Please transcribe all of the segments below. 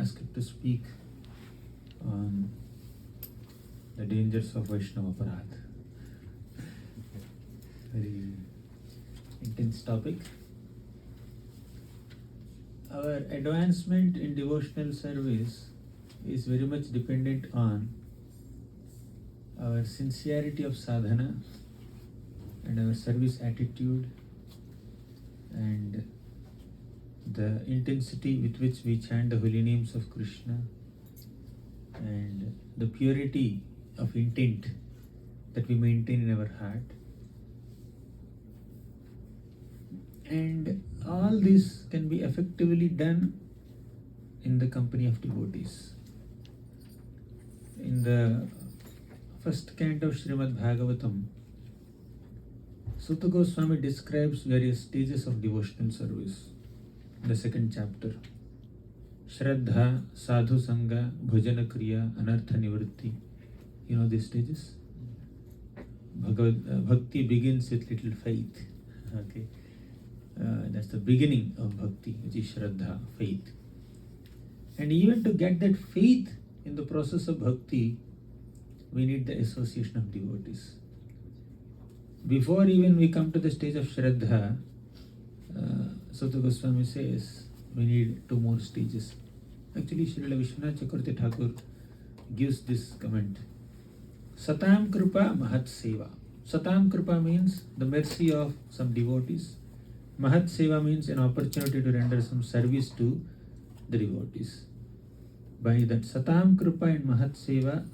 asked to speak on the dangers of Vaishnava Aparadha. Very intense topic. Our advancement in devotional service is very much dependent on our sincerity of sadhana and our service attitude and the intensity with which we chant the holy names of Krishna and the purity of intent that we maintain in our heart. And all this can be effectively done in the company of devotees. In the first canto of Srimad Bhagavatam, Sutta Goswami describes various stages of devotional service. In the second chapter, Shraddha, Sadhu Sangha, Bhajana Kriya, Anartha Nivritti. You know these stages? Bhakti begins with little faith. Okay, that's the beginning of bhakti, which is Shraddha, faith. And even to get that faith in the process of bhakti, we need the association of devotees. Before even we come to the stage of Shraddha, Sutta Goswami says we need two more stages. Actually, Srila Vishwanath Chakravarti Thakur gives this comment. Satam Kripa Mahat Seva. Satam Kripa means the mercy of some devotees. Mahat Seva means an opportunity to render some service to the devotees. By that Satam Kripa and Mahat Seva,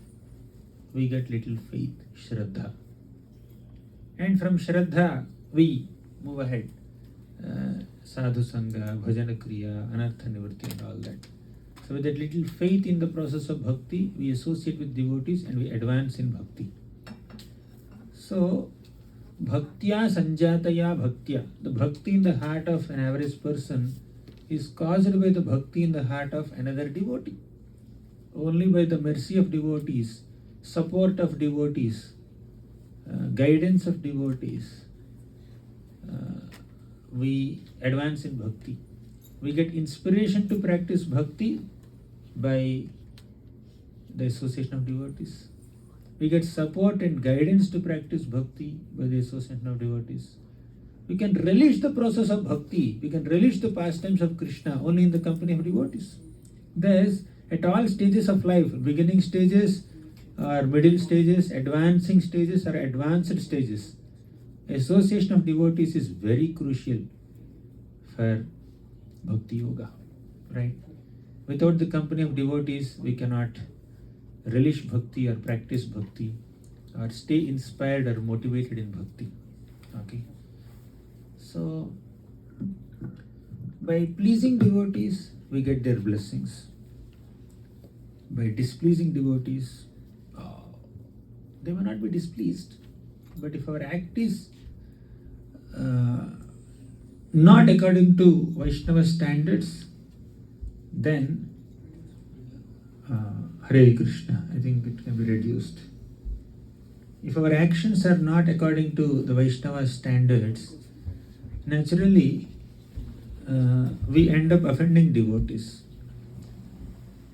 we get little faith, Shraddha. And from Shraddha, we move ahead. Sadhu Sangha, Bhajana Kriya, Anartha Nivritti and all that. So with that little faith in the process of bhakti, we associate with devotees and we advance in bhakti. So, Bhaktya Sanjataya Bhaktya, the bhakti in the heart of an average person is caused by the bhakti in the heart of another devotee. Only by the mercy of devotees, support of devotees, guidance of devotees, we advance in bhakti. We get inspiration to practice bhakti by the association of devotees. We get support and guidance to practice bhakti by the association of devotees. We can relish the process of bhakti, we can relish the pastimes of Krishna only in the company of devotees. Thus, at all stages of life, beginning stages or middle stages, advancing stages or advanced stages, association of devotees is very crucial for bhakti yoga, right? Without the company of devotees, we cannot relish bhakti or practice bhakti or stay inspired or motivated in bhakti. Okay. So, by pleasing devotees, we get their blessings. By displeasing devotees, they may not be displeased. But if our act is not according to Vaishnava standards, then Hare Krishna, I think it can be reduced. If our actions are not according to the Vaishnava standards, naturally we end up offending devotees.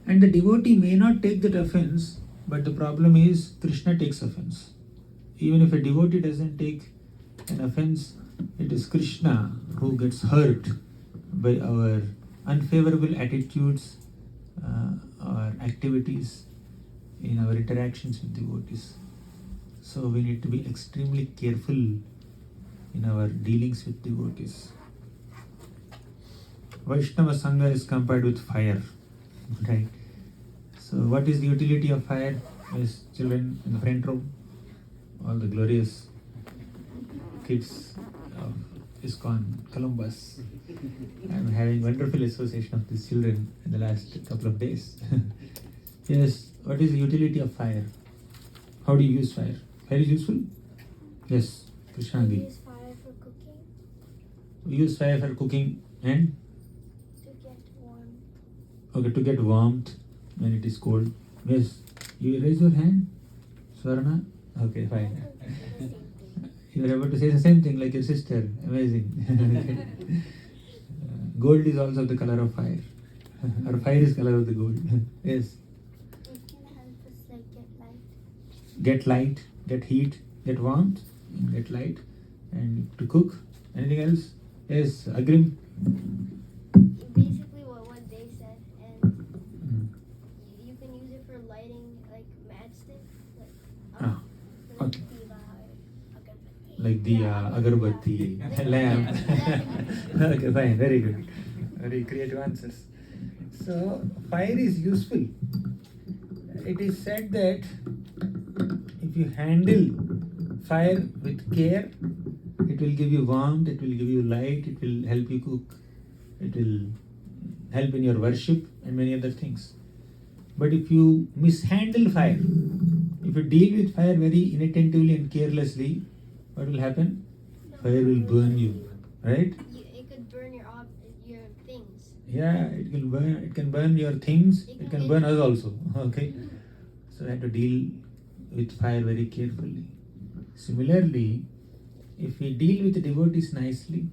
And the devotee may not take that offense, but the problem is Krishna takes offense. Even if a devotee doesn't take an offense, it is Krishna who gets hurt by our unfavorable attitudes or activities in our interactions with devotees. So we need to be extremely careful in our dealings with devotees. Vaishnava Sangha is compared with fire, right? So what is the utility of fire? As children in the front row, all the glorious kids of ISKCON, Columbus. I'm having wonderful association of these children in the last couple of days. Yes, what is the utility of fire? How do you use fire? Fire is useful? Yes, Krishnagi. We use fire for cooking. We use fire for cooking and? To get warm. Okay, to get warmth when it is cold. Yes, you raise your hand, Swarna. Okay, fine. You are able to say the same thing like your sister. Amazing. Gold is also the color of fire. Or fire is color of the gold. Yes. It can help us like Get light, get heat, get warmth, and get light, and to cook. Anything else? Yes, Agrim. basically what they said, and Mm. you can use it for lighting like matchstick, like Ah, like okay. diva or agarbatti. Like the agarbatti lamp. Okay, fine, very good. Very creative answers. So, fire is useful. It is said that if you handle fire with care, it will give you warmth, it will give you light, it will help you cook, it will help in your worship and many other things. But if you mishandle fire, if you deal with fire very inattentively and carelessly, what will happen? Fire will burn you, right? It could burn your things. Yeah, it can burn. It can burn your things. It can burn us also. Okay, so we have to deal with fire very carefully. Similarly, if we deal with the devotees nicely,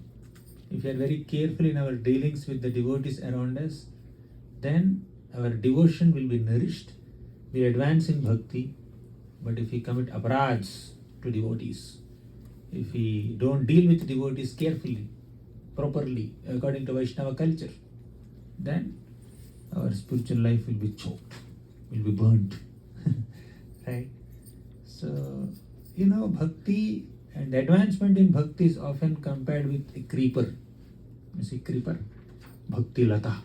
if we are very careful in our dealings with the devotees around us, then our devotion will be nourished. We advance in bhakti. But if we commit aparadhas to devotees, if we don't deal with devotees carefully, properly, according to Vaishnava culture, then our spiritual life will be choked, will be burnt. Right? So, bhakti and advancement in bhakti is often compared with a creeper. You see, creeper? Bhakti lata.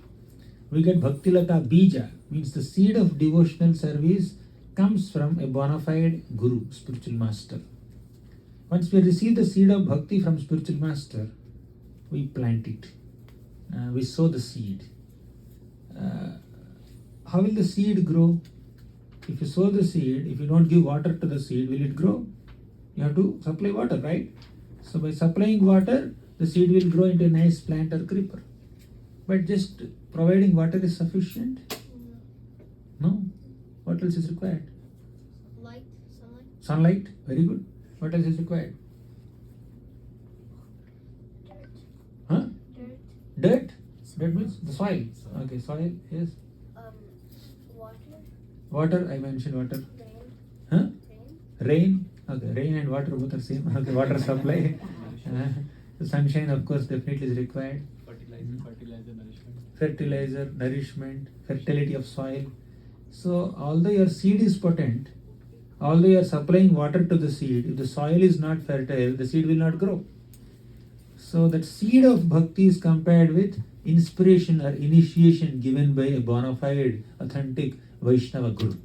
We get bhakti lata bija, means the seed of devotional service comes from a bona fide guru, spiritual master. Once we receive the seed of bhakti from spiritual master, we plant it. We sow the seed. How will the seed grow? If you sow the seed, if you don't give water to the seed, will it grow? You have to supply water, right? So by supplying water, the seed will grow into a nice plant or creeper. But just providing water is sufficient? No. What else is required? Light, sunlight. Sunlight, very good. What else is required? Dirt. Huh? Dirt. Dirt? Dirt means the soil. Okay, soil, yes. Water. Water, I mentioned water. Rain. Huh? Rain. Rain. Okay, rain and water both are same. Okay, water supply. The sunshine, of course, definitely is required. Fertilizer, nourishment, fertility of soil. So, although your seed is potent, although you are supplying water to the seed, if the soil is not fertile, the seed will not grow. So, that seed of bhakti is compared with inspiration or initiation given by a bona fide, authentic Vaishnava Guru.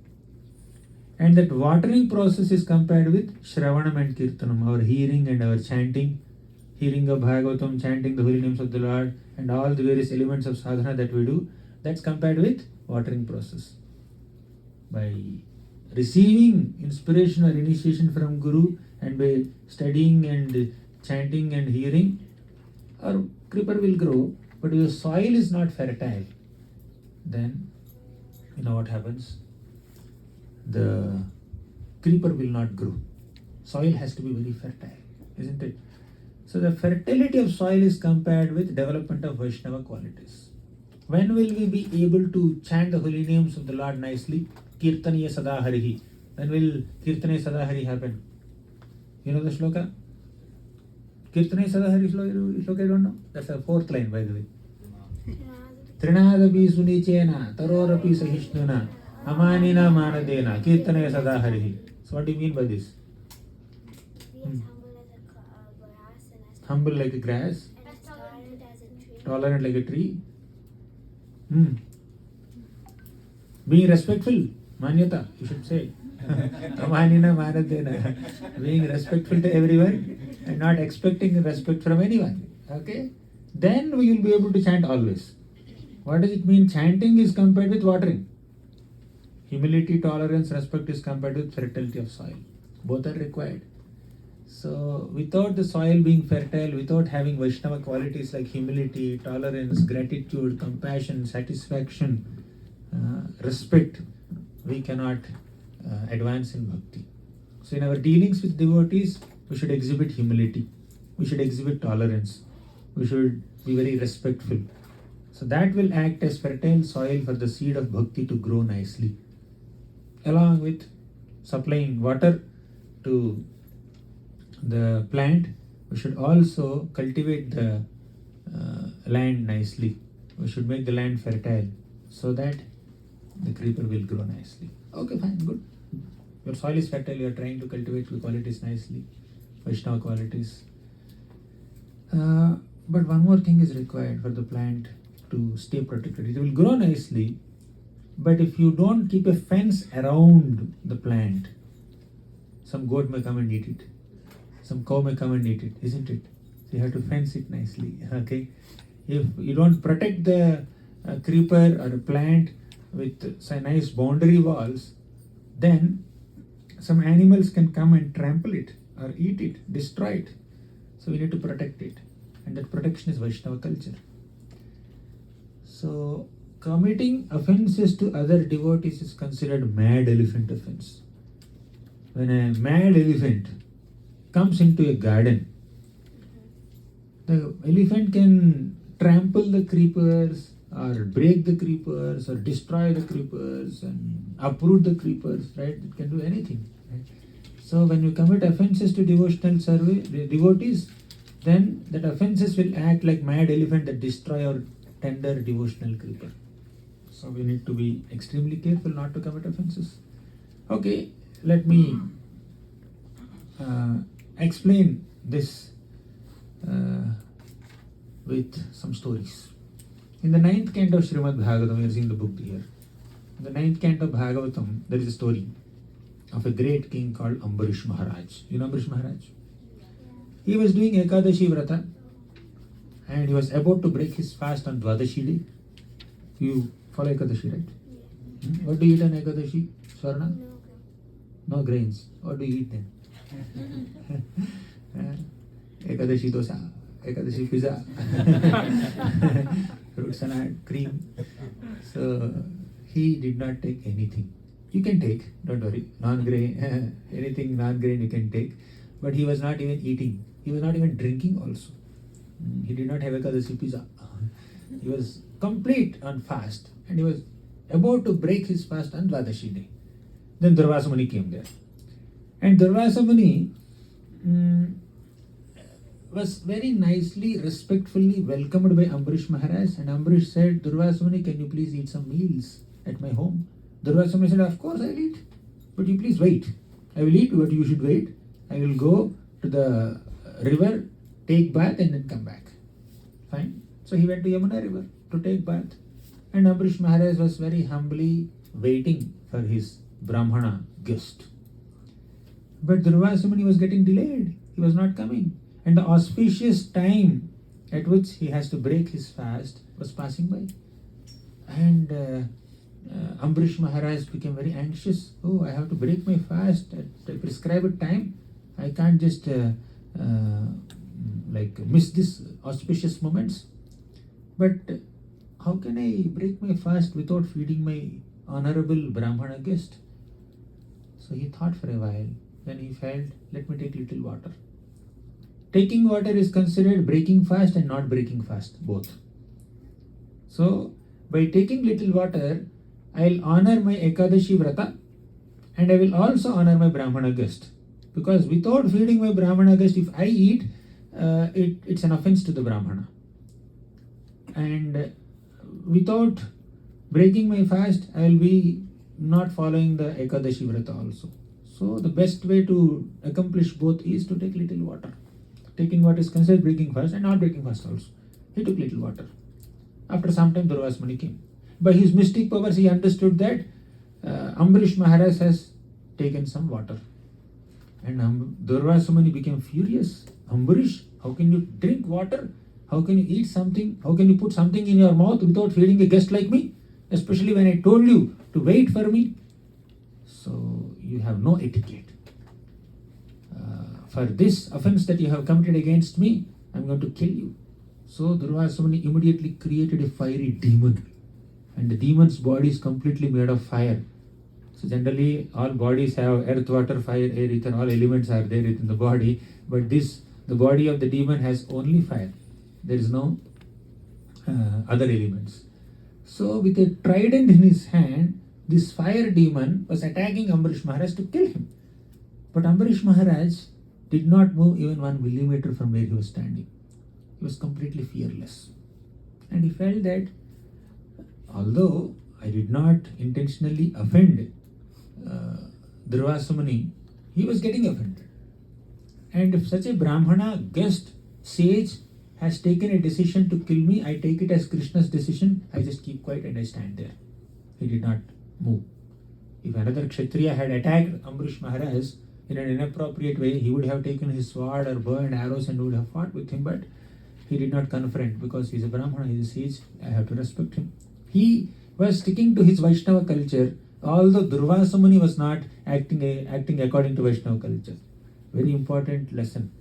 And that watering process is compared with Shravanam and Kirtanam, our hearing and our chanting, hearing of Bhagavatam, chanting the holy names of the Lord, and all the various elements of sadhana that we do, that's compared with watering process. By receiving inspiration or initiation from Guru and by studying and chanting and hearing, our creeper will grow, but if the soil is not fertile, then you know what happens? The creeper will not grow. Soil has to be very fertile, isn't it? So the fertility of soil is compared with development of Vaishnava qualities. When will we be able to chant the holy names of the Lord nicely? Kirtaniya Sada Harihi. When will Kirtaniya Sada Hari happen? You know the shloka? Kirtaniya Sada Hari shloka, I don't know. That's the fourth line, by the way. Trinadapi Sunichena, Tarorapi Sahishnuna, Amanina Manadena, Kirtanaya Sada Harihi. So what do you mean by this? Be as humble as a grass and as Humble like a grass, and as tolerant as a tree. tolerant like a tree. Being respectful, Manyata, you should say. Amanina Manadena. Being respectful to everyone and not expecting respect from anyone. Okay? Then we will be able to chant always. What does it mean? Chanting is compared with watering. Humility, tolerance, respect is compared with fertility of soil. Both are required. So, without the soil being fertile, without having Vaishnava qualities like humility, tolerance, gratitude, compassion, satisfaction, respect, we cannot advance in bhakti. So, in our dealings with devotees, we should exhibit humility, we should exhibit tolerance, we should be very respectful, So that will act as fertile soil for the seed of bhakti to grow nicely. Along with supplying water to the plant, we should also cultivate the land nicely. We should make the land fertile so that the creeper will grow nicely. Okay, fine, good. Your soil is fertile, you are trying to cultivate the qualities nicely, Vaishnava qualities. But one more thing is required for the plant to stay protected. It will grow nicely, but if you don't keep a fence around the plant, some goat may come and eat it. Some cow may come and eat it, isn't it? So you have to fence it nicely, okay? If you don't protect the creeper or a plant with some nice boundary walls, then some animals can come and trample it or eat it, destroy it. So we need to protect it. And that protection is Vaishnava culture. So committing offenses to other devotees is considered mad elephant offense. When a mad elephant comes into a garden, the elephant can trample the creepers or break the creepers or destroy the creepers and uproot the creepers, right? It can do anything, right? So when you commit offenses to devotees, then that offenses will act like mad elephant that destroy our tender devotional creeper. So we need to be extremely careful not to commit offenses. Okay, let me explain this with some stories. In the 9th canto of Srimad Bhagavatam, we are seeing the book here. In the 9th canto of Bhagavatam, there is a story of a great king called Ambarish Maharaj. You know Ambarish Maharaj? He was doing Ekadashi Vrata and he was about to break his fast on Dwadashi day. You follow Ekadashi, right? Yeah. What do you eat on Ekadashi? Swarna? No. No grains. What do you eat then? Ekadashi dosa, Ekadashi pizza, fruit salad, cream. So he did not take anything. You can take, don't worry, non-grain, anything non-grain you can take. But he was not even eating. He was not even drinking also. He did not have Ekadashi pizza. He was complete on fast and he was about to break his fast on Dwadashi day. Then Durvasa Muni came there. And Durvasa Muni was very nicely, respectfully welcomed by Ambarish Maharaj. And Ambarish said, Durvasa Muni, can you please eat some meals at my home? Durvasa Muni said, of course I'll eat. But you please wait. I will eat, but you should wait. I will go to the river, take bath and then come back. Fine. So he went to Yamuna river to take bath. And Ambarish Maharaj was very humbly waiting for his Brahmana guest. But Durvasa Muni was getting delayed. He was not coming. And the auspicious time at which he has to break his fast was passing by. And Ambarish Maharaj became very anxious. Oh, I have to break my fast at the prescribed time. I can't just miss this auspicious moments. But how can I break my fast without feeding my honorable Brahmana guest? So he thought for a while. Then he felt, let me take little water. Taking water is considered breaking fast and not breaking fast, both. So by taking little water, I'll honor my Ekadashi Vrata and I will also honor my Brahmana guest. Because without feeding my Brahmana guest, if I eat, it's an offense to the Brahmana. And without breaking my fast, I will be not following the Ekadashi Vrata also. So the best way to accomplish both is to take little water. Taking water is considered breaking fast and not breaking fast also. He took little water. After some time, Durvasa Muni came. By his mystic powers, he understood that Ambarish Maharaj has taken some water. And Durvasa Muni became furious. Ambarish, how can you drink water? How can you eat something? How can you put something in your mouth without feeding a guest like me? Especially when I told you to wait for me. So you have no etiquette. For this offense that you have committed against me, I'm going to kill you. So Durvasa Muni immediately created a fiery demon. And the demon's body is completely made of fire. So generally all bodies have earth, water, fire, air, ether, all elements are there within the body. But the body of the demon has only fire. There is no other elements. So with a trident in his hand, this fire demon was attacking Ambarish Maharaj to kill him. But Ambarish Maharaj did not move even 1 millimeter from where he was standing. He was completely fearless. And he felt that although I did not intentionally offend Durvasa Muni, he was getting offended. And if such a Brahmana, guest, sage has taken a decision to kill me, I take it as Krishna's decision. I just keep quiet and I stand there. He did not move. If another Kshatriya had attacked Ambarish Maharaj in an inappropriate way, he would have taken his sword or bow and arrows and would have fought with him, but he did not confront because he is a Brahmana, he is a sage. I have to respect him. He was sticking to his Vaishnava culture, although Durvasa Muni was not acting according to Vaishnava culture. Very important lesson.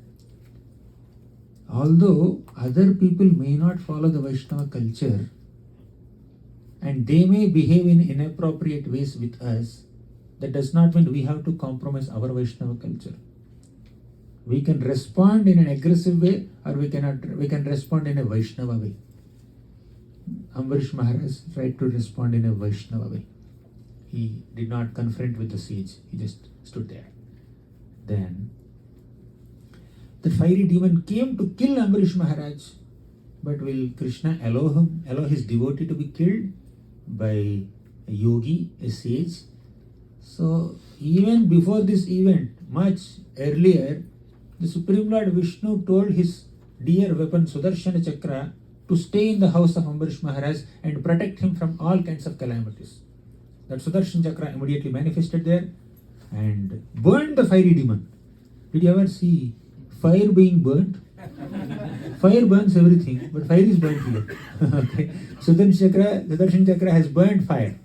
Although other people may not follow the Vaishnava culture and they may behave in inappropriate ways with us, that does not mean we have to compromise our Vaishnava culture. We can respond in an aggressive way or we can respond in a Vaishnava way. Ambarish Maharaj tried to respond in a Vaishnava way. He did not confront with the sage. He just stood there. Then the fiery demon came to kill Ambarish Maharaj. But will Krishna allow his devotee to be killed by a yogi, a sage? So even before this event, much earlier, the Supreme Lord Vishnu told his dear weapon Sudarshana Chakra to stay in the house of Ambarish Maharaj and protect him from all kinds of calamities. That Sudarshan Chakra immediately manifested there and burned the fiery demon. Did you ever see fire being burnt? Fire burns everything, but fire is burnt here. Okay. Sudarshan Chakra has burned fire.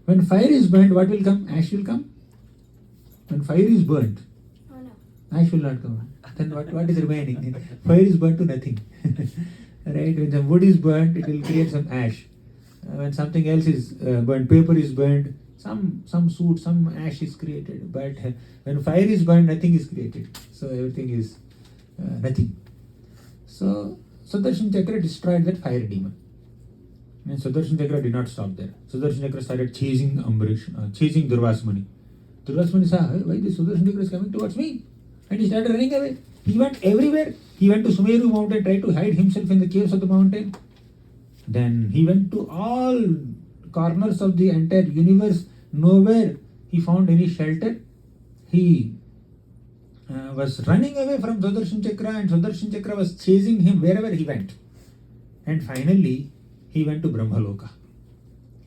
When fire is burnt, what will come? Ash will come. When fire is burnt, ash will not come. Then what is remaining? Fire is burnt to nothing. Right? When some wood is burnt, it will create some ash. When something else is burnt, paper is burnt, some soot, some ash is created. But when fire is burnt, nothing is created. So everything is nothing. So Sudarshan Chakra destroyed that fire demon. And Sudarshan Chakra did not stop there. Sudarshan Chakra started chasing Durvasa Muni. Durvasa Muni saw, why this Sudarshan Chakra is coming towards me? And he started running away. He went everywhere. He went to Sumeru mountain, tried to hide himself in the caves of the mountain. Then he went to all corners of the entire universe. Nowhere he found any shelter. He was running away from Sudarshan Chakra and Sudarshan Chakra was chasing him wherever he went. And finally, he went to Brahmaloka.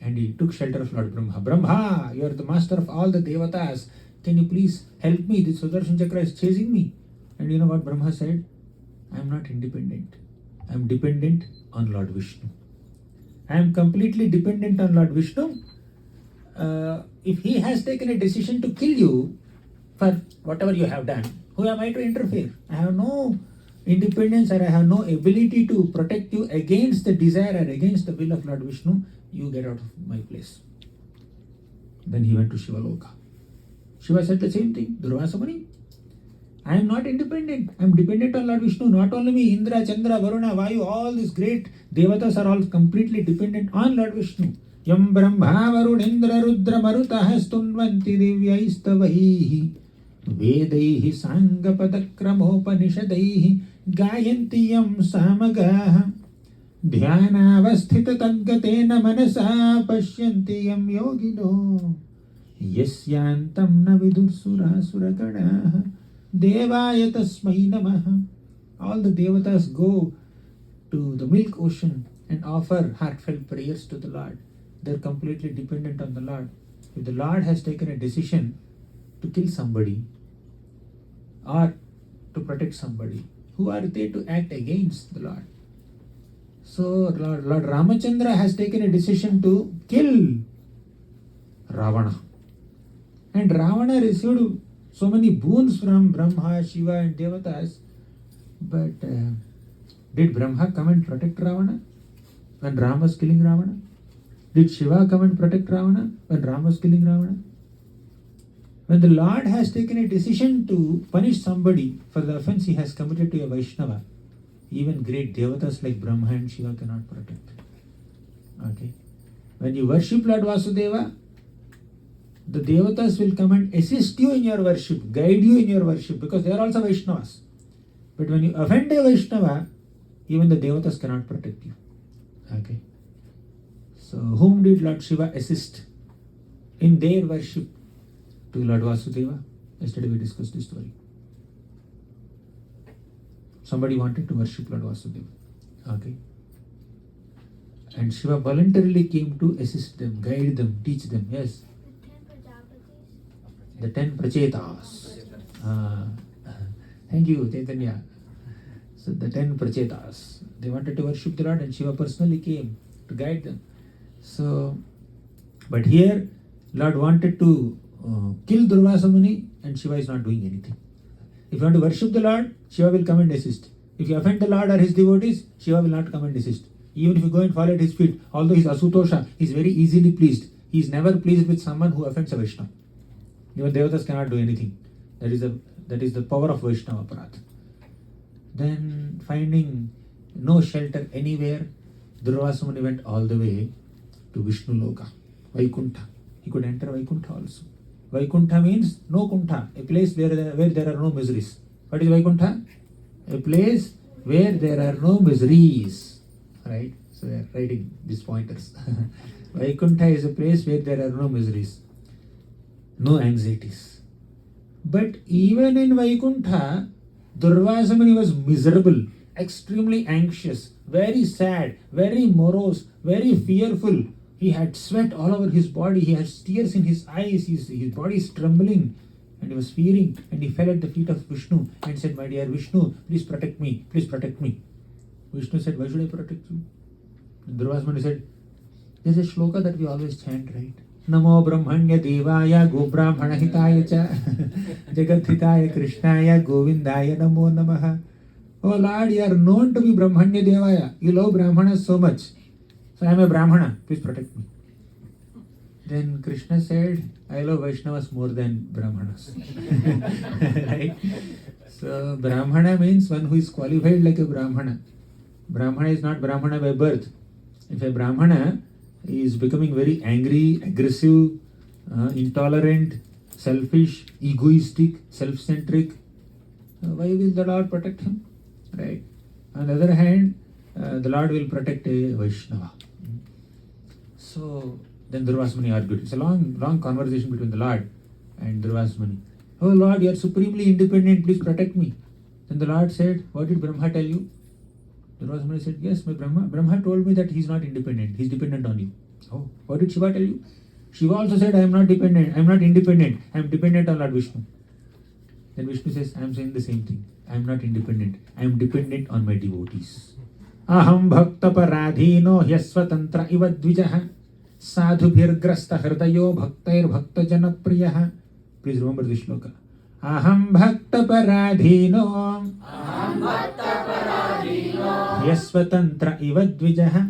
And he took shelter of Lord Brahma. Brahma, you are the master of all the devatas. Can you please help me? This Sudarshan Chakra is chasing me. And you know what Brahma said? I am not independent. I am dependent on Lord Vishnu. I am completely dependent on Lord Vishnu. If he has taken a decision to kill you for whatever you have done, who am I to interfere? I have no independence or I have no ability to protect you against the desire or against the will of Lord Vishnu. You get out of my place. Then he went to Shivaloka. Shiva said the same thing. Durvasa Muni, I am not independent. I am dependent on Lord Vishnu. Not only me, Indra, Chandra, Varuna, Vayu, all these great devatas are all completely dependent on Lord Vishnu. Yam Brahma Varunendra Rudra Marutah Stunvanti Divyaistavaihi Vedaihi Sangapadakramopanisadaihi Gayanti Yam Samagaha Dhyanavasthita Taggatena Manasa Pashyanti Yam Yogino Yasyantam na vidursura suragana Devaya tasmai namaha. All the devatas go to the milk ocean and offer heartfelt prayers to the Lord. They are completely dependent on the Lord. If the Lord has taken a decision to kill somebody or to protect somebody, who are they to act against the Lord? So Lord Ramachandra has taken a decision to kill Ravana. And Ravana received so many boons from Brahma, Shiva and Devatas. But did Brahma come and protect Ravana when Rama was killing Ravana? Did Shiva come and protect Ravana when Rama was killing Ravana? When the Lord has taken a decision to punish somebody for the offense he has committed to a Vaishnava, Even great devatas like Brahma and Shiva cannot protect. Okay. When you worship Lord Vasudeva, the devatas will come and assist you in your worship, guide you in your worship, because they are also Vaishnavas. But when you offend a Vaishnava, even the devatas cannot protect you. Okay. So whom did Lord Shiva assist in their worship? To Lord Vasudeva. Yesterday we discussed this story. Somebody wanted to worship Lord Vasudeva. Okay. And Shiva voluntarily came to assist them, guide them, teach them. Yes. The 10 Prachetas. Thank you, Chaitanya. So the 10 Prachetas. They wanted to worship the Lord and Shiva personally came to guide them. So, but here Lord wanted to kill Durvasa Muni and Shiva is not doing anything. If you want to worship the Lord, Shiva will come and assist. If you offend the Lord or his devotees, Shiva will not come and assist. Even if you go and fall at his feet, although he is Asutosha, he is very easily pleased. He is never pleased with someone who offends a Vaishnava. Even Devatas cannot do anything. That is the power of Vaishnava Aparadha. Then finding no shelter anywhere, Durvasa Muni went all the way to Vishnu Loka, Vaikuntha. He could enter Vaikuntha also. Vaikuntha means no kuntha, a place where there are no miseries. What is Vaikuntha? A place where there are no miseries. Right? So we are writing these pointers. Vaikuntha is a place where there are no miseries, no anxieties. But even in Vaikuntha, Durvasa Muni was miserable, extremely anxious, very sad, very morose, very fearful. He had sweat all over his body, he had tears in his eyes, his body is trembling, and he was fearing, and he fell at the feet of Vishnu and said, "My dear Vishnu, please protect me, please protect me." Vishnu said, "Why should I protect you?" Durvasa Muni said, "There's a shloka that we always chant, right? Namo Brahmanya Devaya Go Brahmana Hitaya Cha Jagat Hitaya Krishnaya Govindaya Namo Namaha." Oh Lord, you are known to be Brahmanya Devaya. You love Brahmanas so much. So I am a Brahmana. Please protect me. Then Krishna said, "I love Vaishnavas more than Brahmanas." Right? So Brahmana means one who is qualified like a Brahmana. Brahmana is not Brahmana by birth. If a Brahmana is becoming very angry, aggressive, intolerant, selfish, egoistic, self-centric, why will the Lord protect him? Right? On the other hand, the Lord will protect a Vaishnava. So then Durvasa Muni argued. It's a long conversation between the Lord and Durvasa Muni. "Oh Lord, you are supremely independent, please protect me." Then the Lord said, "What did Brahma tell you?" Durvasa Muni said, "Yes, my Brahma told me that he is not independent, he is dependent on you." "Oh, what did Shiva tell you?" "Shiva also said, I am not dependent, I am not independent, I am dependent on Lord Vishnu." Then Vishnu says, "I am saying the same thing. I am not independent, I am dependent on my devotees." Aham bhakta paradhino hyasvatantra iva dvijaha sadhubhirgrasta hridayo bhaktair bhakta janapriyah. Please remember this shloka. Aham bhakta paradhino yasvatantra iva dvijaha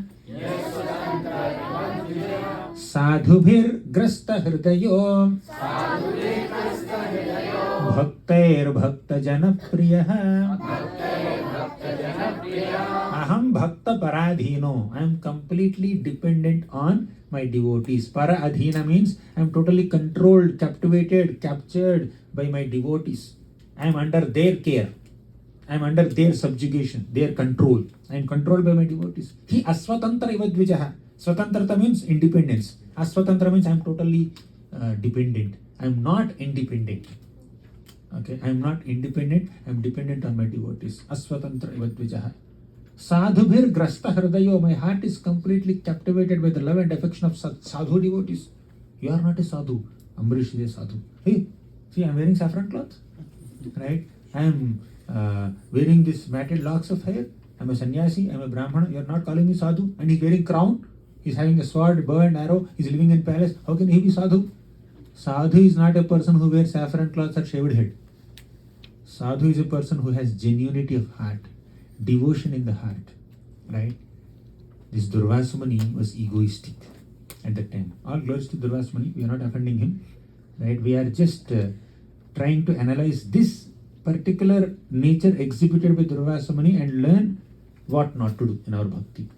sadhubhirgrasta hridayo bhaktair bhakta janapriyah. Aham bhakta paradhino. I am completely dependent on my devotees. Para adhina means I am totally controlled, captivated, captured by my devotees. I am under their care. I am under their subjugation, their control. I am controlled by my devotees. He asvatantra iva dvijaha. Swatantrata means independence. Aswatantra means I am totally dependent. I am not independent. Okay, I am not independent. I am dependent on my devotees. Aswatantra iva dvijaha. Sadhubhir grasta hridayo. My heart is completely captivated by the love and affection of sadhu devotees. You are not a sadhu. Ambrish is a sadhu. Hey, see, I am wearing saffron cloth. Right? I am wearing this matted locks of hair. I am a sannyasi. I am a brahmana. You are not calling me sadhu. And he is wearing crown. He is having a sword, bow and arrow. He is living in palace. How can he be sadhu? Sadhu is not a person who wears saffron cloths or shaved head. Sadhu is a person who has genuinity of heart, devotion in the heart, right? This Durvasa Muni was egoistic at that time. All glories to Durvasa Muni. We are not offending him, right? We are just trying to analyze this particular nature exhibited by Durvasa Muni and learn what not to do in our bhakti.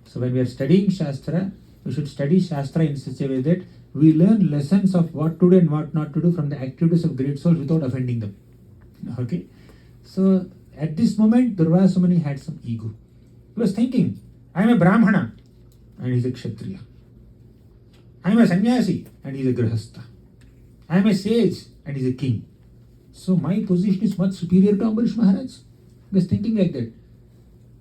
So when we are studying Shastra, we should study Shastra in such a way that we learn lessons of what to do and what not to do from the activities of great souls without offending them. Okay? So at this moment, Durvasa Muni had some ego. He was thinking, I am a Brahmana and he is a Kshatriya. I am a sannyasi and he is a Grihastha. I am a sage and he is a king. So my position is much superior to Ambarish Maharaj. He was thinking like that.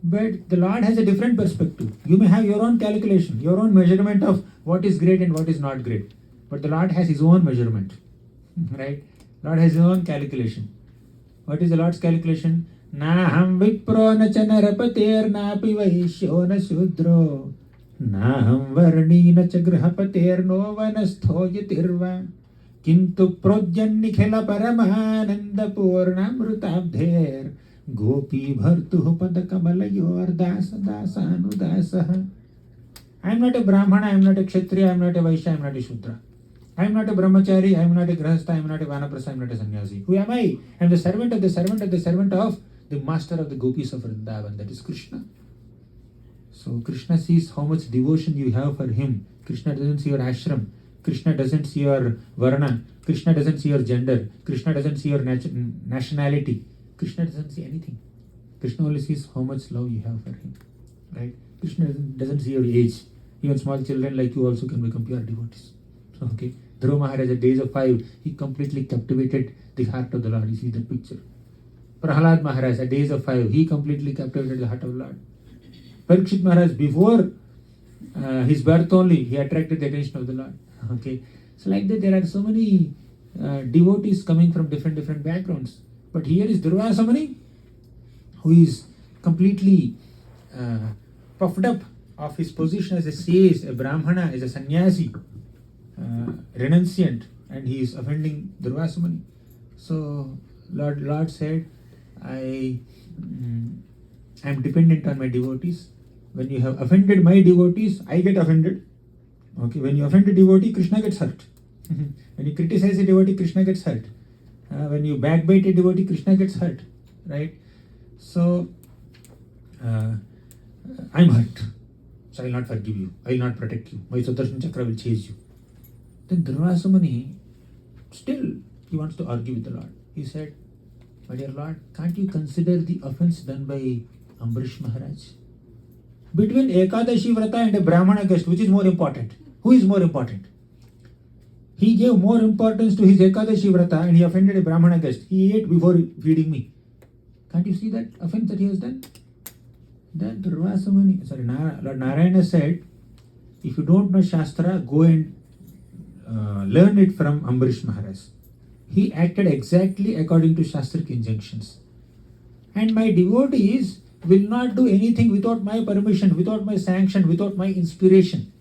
But the Lord has a different perspective. You may have your own calculation, your own measurement of what is great and what is not great. But the Lord has his own measurement. Right? Lord has his own calculation. What is the Lord's calculation? Naham vipro na chanarapater napi vaishyo na shudro. Naham varni na chagrahapater no vanastho yatirva. Kintu projannikhela paramananda purnamrutabdher. Gopi bhartuh padakabalayor dasa dasanudasaha. I am not a Brahmana, I am not a Kshatriya, I am not a Vaishya, I am not a Shudra. I am not a Brahmachari, I am not a Grihastha, I am not a Vanaprastha, I am not a Sannyasi. Who am I? I am the servant of the servant of the servant of the master of the gopis of Vrindavan, that is Krishna. So Krishna sees how much devotion you have for him. Krishna doesn't see your ashram. Krishna doesn't see your varna. Krishna doesn't see your gender. Krishna doesn't see your nationality. Krishna doesn't see anything. Krishna only sees how much love you have for him. Right? Krishna doesn't see your age. Even small children like you also can become pure devotees. Okay? Dhruva Maharaj at the age of 5, he completely captivated the heart of the Lord. You see that picture. Prahalad Maharaj at the age of 5, he completely captivated the heart of the Lord. Parikshit Maharaj, before his birth only, he attracted the attention of the Lord. Okay? So like that, there are so many devotees coming from different backgrounds. But here is Durvasa Muni, who is completely puffed up of his position as a sage, a Brahmana, as a sannyasi, renunciant, and he is offending Durvasa Muni. So Lord said, I am dependent on my devotees. When you have offended my devotees, I get offended. Okay, when you offend a devotee, Krishna gets hurt. When you criticize a devotee, Krishna gets hurt. When you backbite a devotee, Krishna gets hurt. Right? So, I'm hurt. So I will not forgive you. I will not protect you. My Sudarshan Chakra will chase you. Then Durvasa Muni, still, he wants to argue with the Lord. He said, my dear Lord, can't you consider the offense done by Ambarish Maharaj? Between Ekadashi Vrata and a Brahmana guest, which is more important? Who is more important? He gave more importance to his Ekadashi Vrata and he offended a Brahmana guest. He ate before feeding me. Can't you see that offense that he has done? Then Durvasa Muni, Lord Narayana said, if you don't know Shastra, go and learn it from Ambarish Maharaj. He acted exactly according to Shastric injunctions. And my devotees will not do anything without my permission, without my sanction, without my inspiration.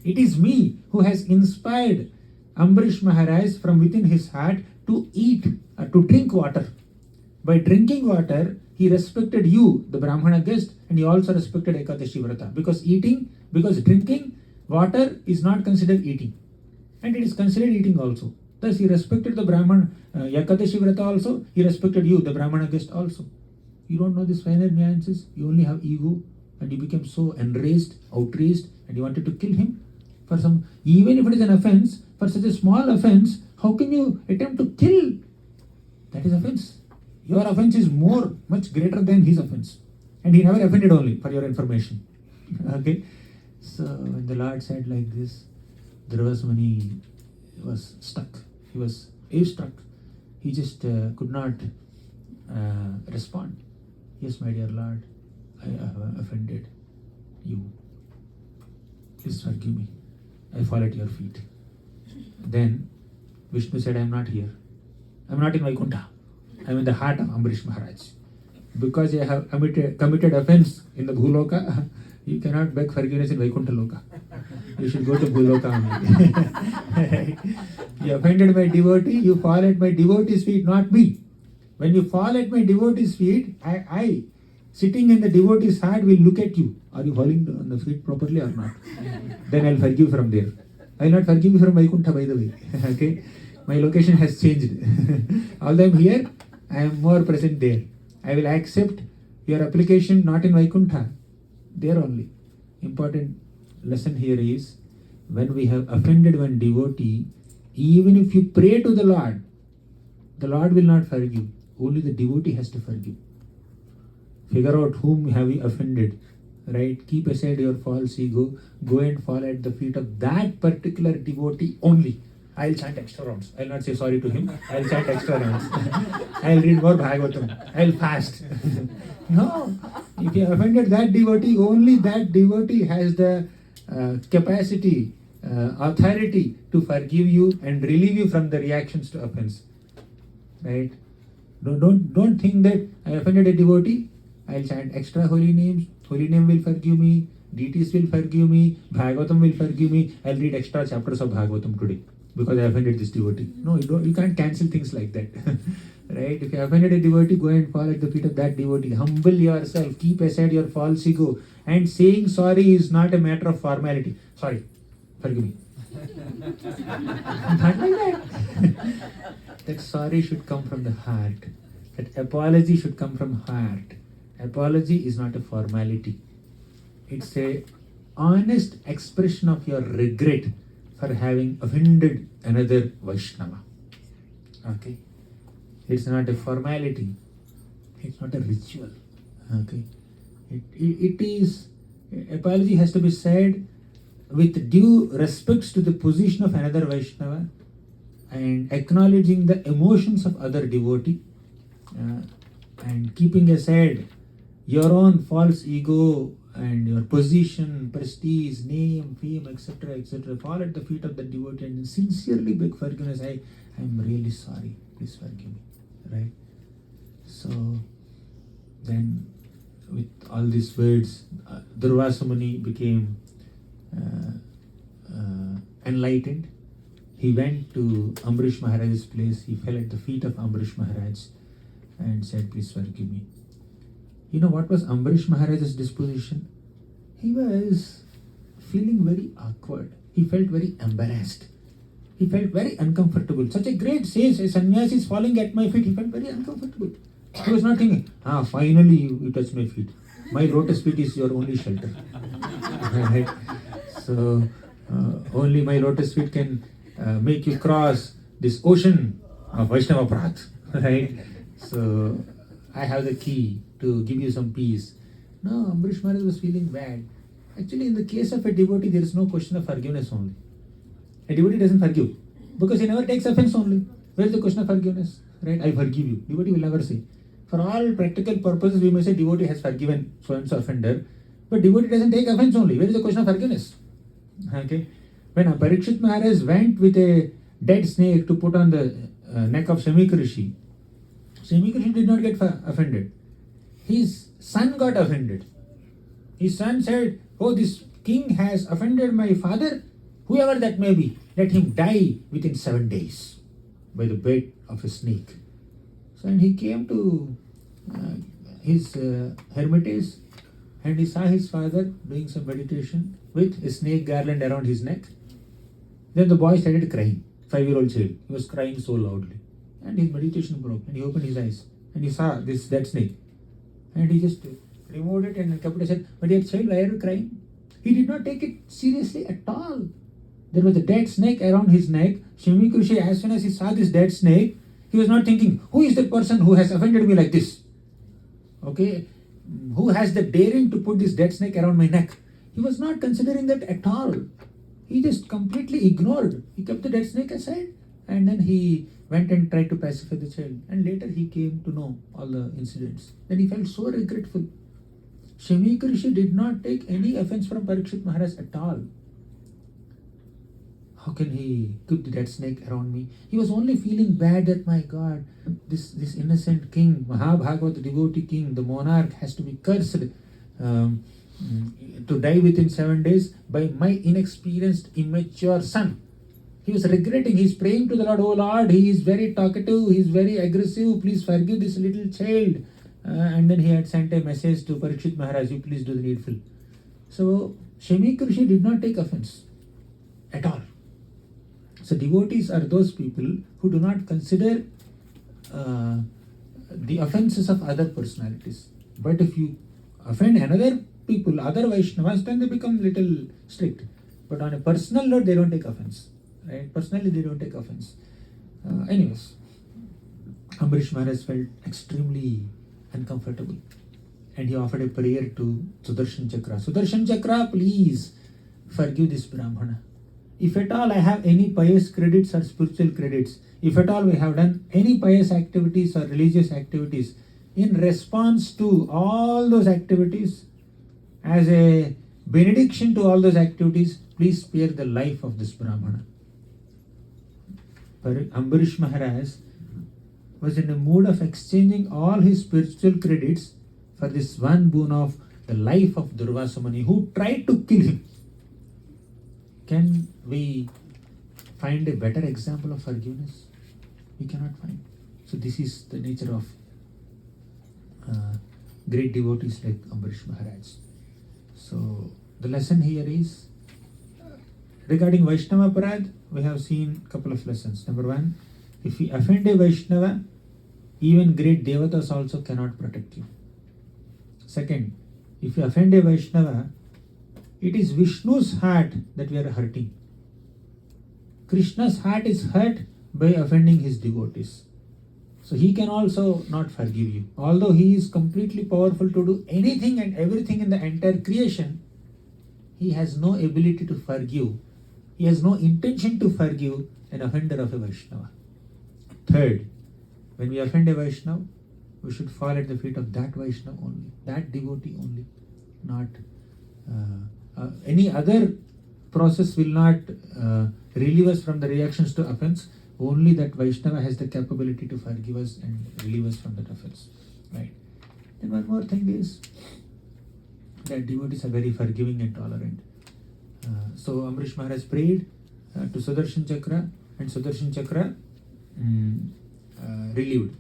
It is me who has inspired Ambarish Maharaj from within his heart to eat, to drink water. By drinking water, he respected you, the Brahmana guest, and he also respected Ekadashi Vrata. Because drinking water is not considered eating. And it is considered eating also. Thus, he respected the Brahmana, Ekadashi Vrata also, he respected you, the Brahmana guest also. You don't know these finer nuances, you only have ego, and you became so enraged, outraged, and you wanted to kill him. For some, even if it is an offense, for such a small offense, how can you attempt to kill? That is offense. Your offense is much greater than his offense. And he never offended only, for your information. Okay? So, when the Lord said like this, Durvasa Muni was stuck. He was awestruck. He just could not respond. Yes, my dear Lord, I have offended you. Please forgive me. I fall at your feet. Then Vishnu said, I am not here. I am not in Vaikuntha. I am in the heart of Ambarish Maharaj. Because I have committed offense in the Bhuloka, you cannot beg forgiveness in Vaikuntha Loka. You should go to Bhuloka only. Right? You offended my devotee, you fall at my devotee's feet, not me. When you fall at my devotee's feet, I sitting in the devotee's heart, will look at you. Are you falling on the feet properly or not? Then I'll forgive from there. I will not forgive you from Vaikuntha, by the way. Okay? My location has changed. Although I am here, I am more present there. I will accept Your application not in Vaikuntha, there only. Important lesson here is, when we have offended one devotee, even if you pray to the Lord will not forgive. Only the devotee has to forgive. Figure out whom have you offended, right? Keep aside your false ego. Go and fall at the feet of that particular devotee only. I'll chant extra rounds. I'll not say sorry to him. I'll chant extra rounds. I'll read more Bhagavatam. I'll fast. No. If you offended that devotee, only that devotee has the capacity, authority to forgive you and relieve you from the reactions to offense. Right? Don't think that I offended a devotee, I'll chant extra holy names, holy name will forgive me, deities will forgive me, Bhagavatam will forgive me, I'll read extra chapters of Bhagavatam today because I offended this devotee. No, you can't cancel things like that. Right? If you offended a devotee, go and fall at the feet of that devotee. Humble yourself, keep aside your false ego. And saying sorry is not a matter of formality. Sorry, forgive me. Not like that. That sorry should come from the heart. That apology should come from heart. Apology is not a formality. It's a honest expression of your regret for having offended another Vaishnava. Okay? It's not a formality. It's not a ritual. Okay? It is, apology has to be said with due respects to the position of another Vaishnava and acknowledging the emotions of other devotee and keeping aside your own false ego and your position, prestige, name, fame, etc., etc. Fall at the feet of the devotee and sincerely beg forgiveness. I'm really sorry. Please forgive me. Right? So then, with all these words, Durvasa Muni became enlightened. He went to Ambrish Maharaj's place. He fell at the feet of Ambrish Maharaj and said, please forgive me. You know what was Ambrish Maharaj's disposition? He was feeling very awkward. He felt very embarrassed. He felt very uncomfortable. Such a great sage, a sannyasi is falling at my feet. He felt very uncomfortable. He was not thinking, finally you touched my feet. My lotus feet is your only shelter. Right? So, only my lotus feet can make you cross this ocean of Vaishnava Aparadha. Right? So, I have the key to give you some peace. No, Ambrish Maharaj was feeling bad. Actually, in the case of a devotee, there is no question of forgiveness only. A devotee doesn't forgive because he never takes offense only. Where is the question of forgiveness? Right? I forgive you. Devotee will never say. For all practical purposes, we may say devotee has forgiven so-and-so offender, but devotee doesn't take offense only. Where is the question of forgiveness? Okay. When Parikshit Maharaj went with a dead snake to put on the neck of Shamika Rishi, Shamika Rishi did not get offended. His son got offended. His son said, oh, this king has offended my father, whoever that may be, let him die within 7 days by the bait of a snake. So, and he came to his hermitage and he saw his father doing some meditation with a snake garland around his neck. Then the boy started crying, 5-year-old child. He was crying so loudly. And his meditation broke and he opened his eyes and he saw that snake. And he just removed it and kept it and said, my dear child, why are you crying? He did not take it seriously at all. There was a dead snake around his neck. Shamika Rishi, as soon as he saw this dead snake, he was not thinking, who is the person who has offended me like this? Okay, who has the daring to put this dead snake around my neck? He was not considering that at all. He just completely ignored. He kept the dead snake aside and then he went and tried to pacify the child. And later he came to know all the incidents. Then he felt so regretful. Shamika Rishi did not take any offense from Parikshit Maharaj at all. How can he keep the dead snake around me? He was only feeling bad that, my God, this innocent king, Mahabhagavata devotee king, the monarch has to be cursed to die within 7 days by my inexperienced, immature son. He was regretting. He's praying to the Lord, oh Lord, he is very talkative, he is very aggressive, please forgive this little child. And then he had sent a message to Parikshit Maharaj, you please do the needful. So, Shamika Rishi did not take offense at all. So, devotees are those people who do not consider the offenses of other personalities. But if you offend another people, other Vaishnavas, then they become little strict. But on a personal note, they don't take offense. Right? Personally, they don't take offense. Anyways, Ambarish Maharaj felt extremely uncomfortable. And he offered a prayer to Sudarshan Chakra. Sudarshan Chakra, please forgive this Brahmana. If at all I have any pious credits or spiritual credits, if at all we have done any pious activities or religious activities, in response to all those activities, as a benediction to all those activities, please spare the life of this Brahmana. Ambarish Maharaj was in a mood of exchanging all his spiritual credits for this one boon of the life of Durvasa Muni, who tried to kill him. Can we find a better example of forgiveness? We cannot find. So this is the nature of great devotees like Ambarish Maharaj. So the lesson here is, regarding Vaishnava Aparadha, we have seen a couple of lessons. Number one, if we offend a Vaishnava, even great devatas also cannot protect you. Second, if you offend a Vaishnava, it is Vishnu's heart that we are hurting. Krishna's heart is hurt by offending his devotees. So he can also not forgive you. Although he is completely powerful to do anything and everything in the entire creation, he has no ability to forgive. He has no intention to forgive an offender of a Vaishnava. Third, when we offend a Vaishnava, we should fall at the feet of that Vaishnava only, that devotee only, not any other process will not relieve us from the reactions to offense. Only that Vaishnava has the capability to forgive us and relieve us from that offense. Right? And one more thing is that devotees are very forgiving and tolerant. So Ambarish Maharaj prayed to Sudarshan Chakra, and Sudarshan Chakra relieved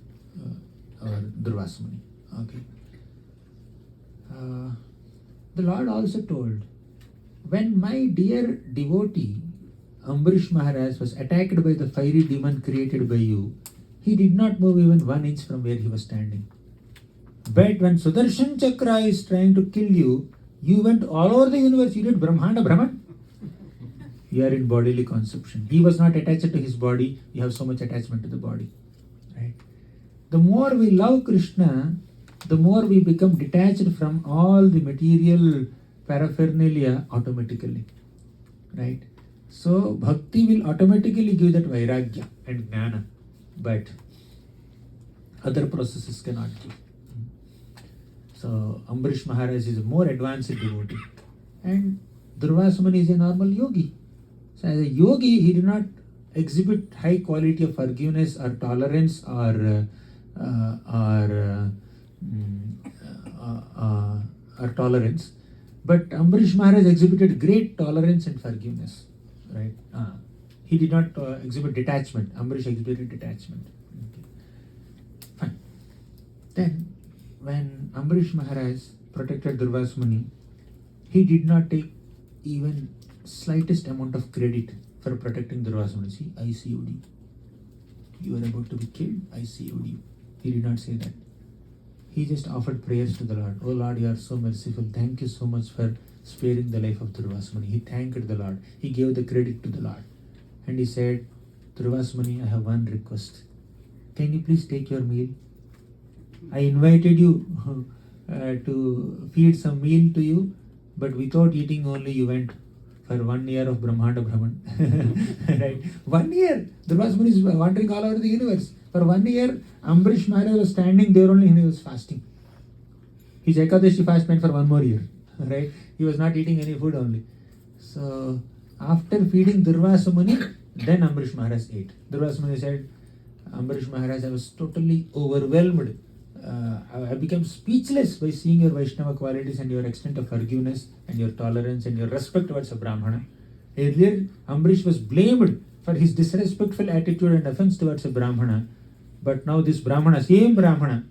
our Durvasa Muni. Okay. The Lord also told, when my dear devotee Ambarish Maharaj was attacked by the fiery demon created by you, he did not move even 1 inch from where he was standing. But when Sudarshan Chakra is trying to kill you, you went all over the universe. You did Brahmanda Brahman. You are in bodily conception. He was not attached to his body. You have so much attachment to the body. Right? The more we love Krishna, the more we become detached from all the material paraphernalia automatically. Right? So bhakti will automatically give that vairagya and jnana, but other processes cannot give. So Ambarish Maharaj is a more advanced devotee, and Durvasa Muni is a normal yogi. So as a yogi, he did not exhibit high quality of forgiveness or tolerance or tolerance, but Ambarish Maharaj exhibited great tolerance and forgiveness. Right? He did not exhibit detachment. Ambarish exhibited detachment. Okay. Fine. Then, when Ambarish Maharaj protected Durvasa Muni, he did not take even slightest amount of credit for protecting Durvasa Muni. See, I saved you. You are about to be killed. I saved you. He did not say that. He just offered prayers to the Lord. Oh Lord, you are so merciful. Thank you so much for sparing the life of Durvasa Muni. He thanked the Lord. He gave the credit to the Lord. And he said, Durvasa Muni, I have one request. Can you please take your meal? I invited you to feed some meal to you, but without eating only you went for 1 year of Brahmanda Brahman. Right? 1 year. Durvasa Muni is wandering all over the universe. For 1 year, Ambarish Maharaj was standing there only and he was fasting. His Ekadashi fast went for 1 more year. Right? He was not eating any food only. So, after feeding Durvasa Muni, then Ambarish Maharaj ate. Durvasa Muni said, Ambarish Maharaj, I was totally overwhelmed. I became speechless by seeing your Vaishnava qualities and your extent of forgiveness and your tolerance and your respect towards a Brahmana. Earlier, Ambarish was blamed for his disrespectful attitude and offense towards a Brahmana. But now this Brahmana, same Brahmana,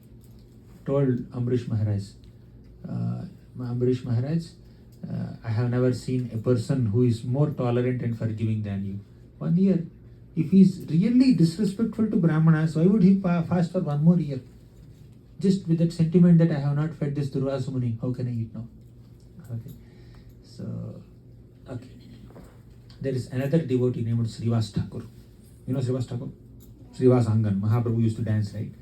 told Ambarish Maharaj, Ambarish Maharaj, I have never seen a person who is more tolerant and forgiving than you. 1 year. If he is really disrespectful to Brahmanas, why would he fast for 1 more year? just with that sentiment that I have not fed this Durvasa Muni, how can I eat now? Okay. So, okay. There is another devotee named Srivas Thakur. You know Srivas Thakur? Srivas Angan, Mahaprabhu used to dance, right?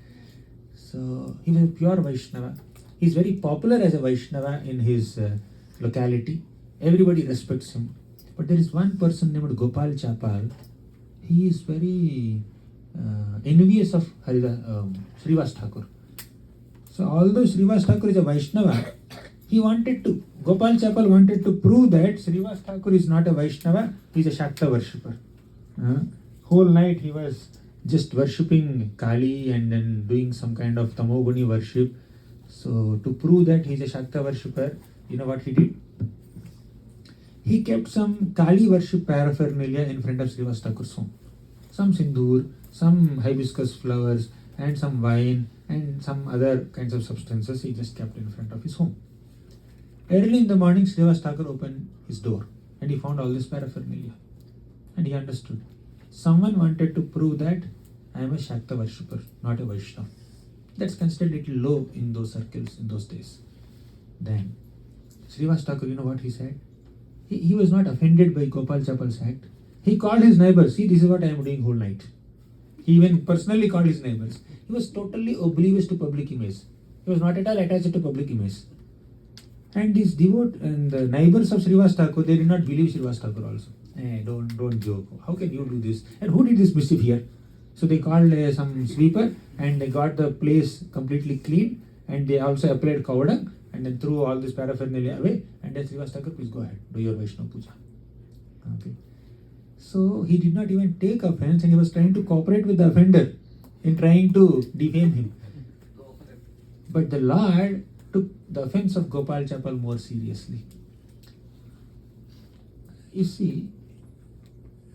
So, he was a pure Vaishnava. He is very popular as a Vaishnava in his locality. Everybody respects him. But there is one person named Gopal Chapal. He is very envious of Srivas Thakur. So although Srivas Thakur is a Vaishnava, Gopal Chapal wanted to prove that Srivas Thakur is not a Vaishnava, he is a Shakta worshipper. Whole night he was just worshipping Kali and then doing some kind of Tamoguni worship. So to prove that he is a Shakta worshipper, you know what he did? He kept some Kali worship paraphernalia in front of Srivas Thakur's home. Some sindoor, some hibiscus flowers, and some wine, and some other kinds of substances he just kept in front of his home. Early in the morning, Srivas Thakur opened his door and he found all this paraphernalia. And he understood. Someone wanted to prove that I am a Shakta worshipper, not a Vaishnava. That's considered a little low in those circles in those days. Then, Srivas Thakur, you know what he said? He was not offended by Gopal Chapal's act. He called his neighbors, see, this is what I am doing whole night. He even personally called his neighbors. He was totally oblivious to public image. He was not at all attached to public image. And these the neighbors of Srivas Thakur, they did not believe Srivas Thakur also. Don't joke. How can you do this? And who did this mischief here? So they called some sweeper and they got the place completely clean and they also applied cow dung and then threw all this paraphernalia away and then Srivas Thakur, please go ahead, do your Vaishnava puja. Okay. So he did not even take offense and he was trying to cooperate with the offender in trying to defame him. But the Lord took the offense of Gopal Chapal more seriously. You see,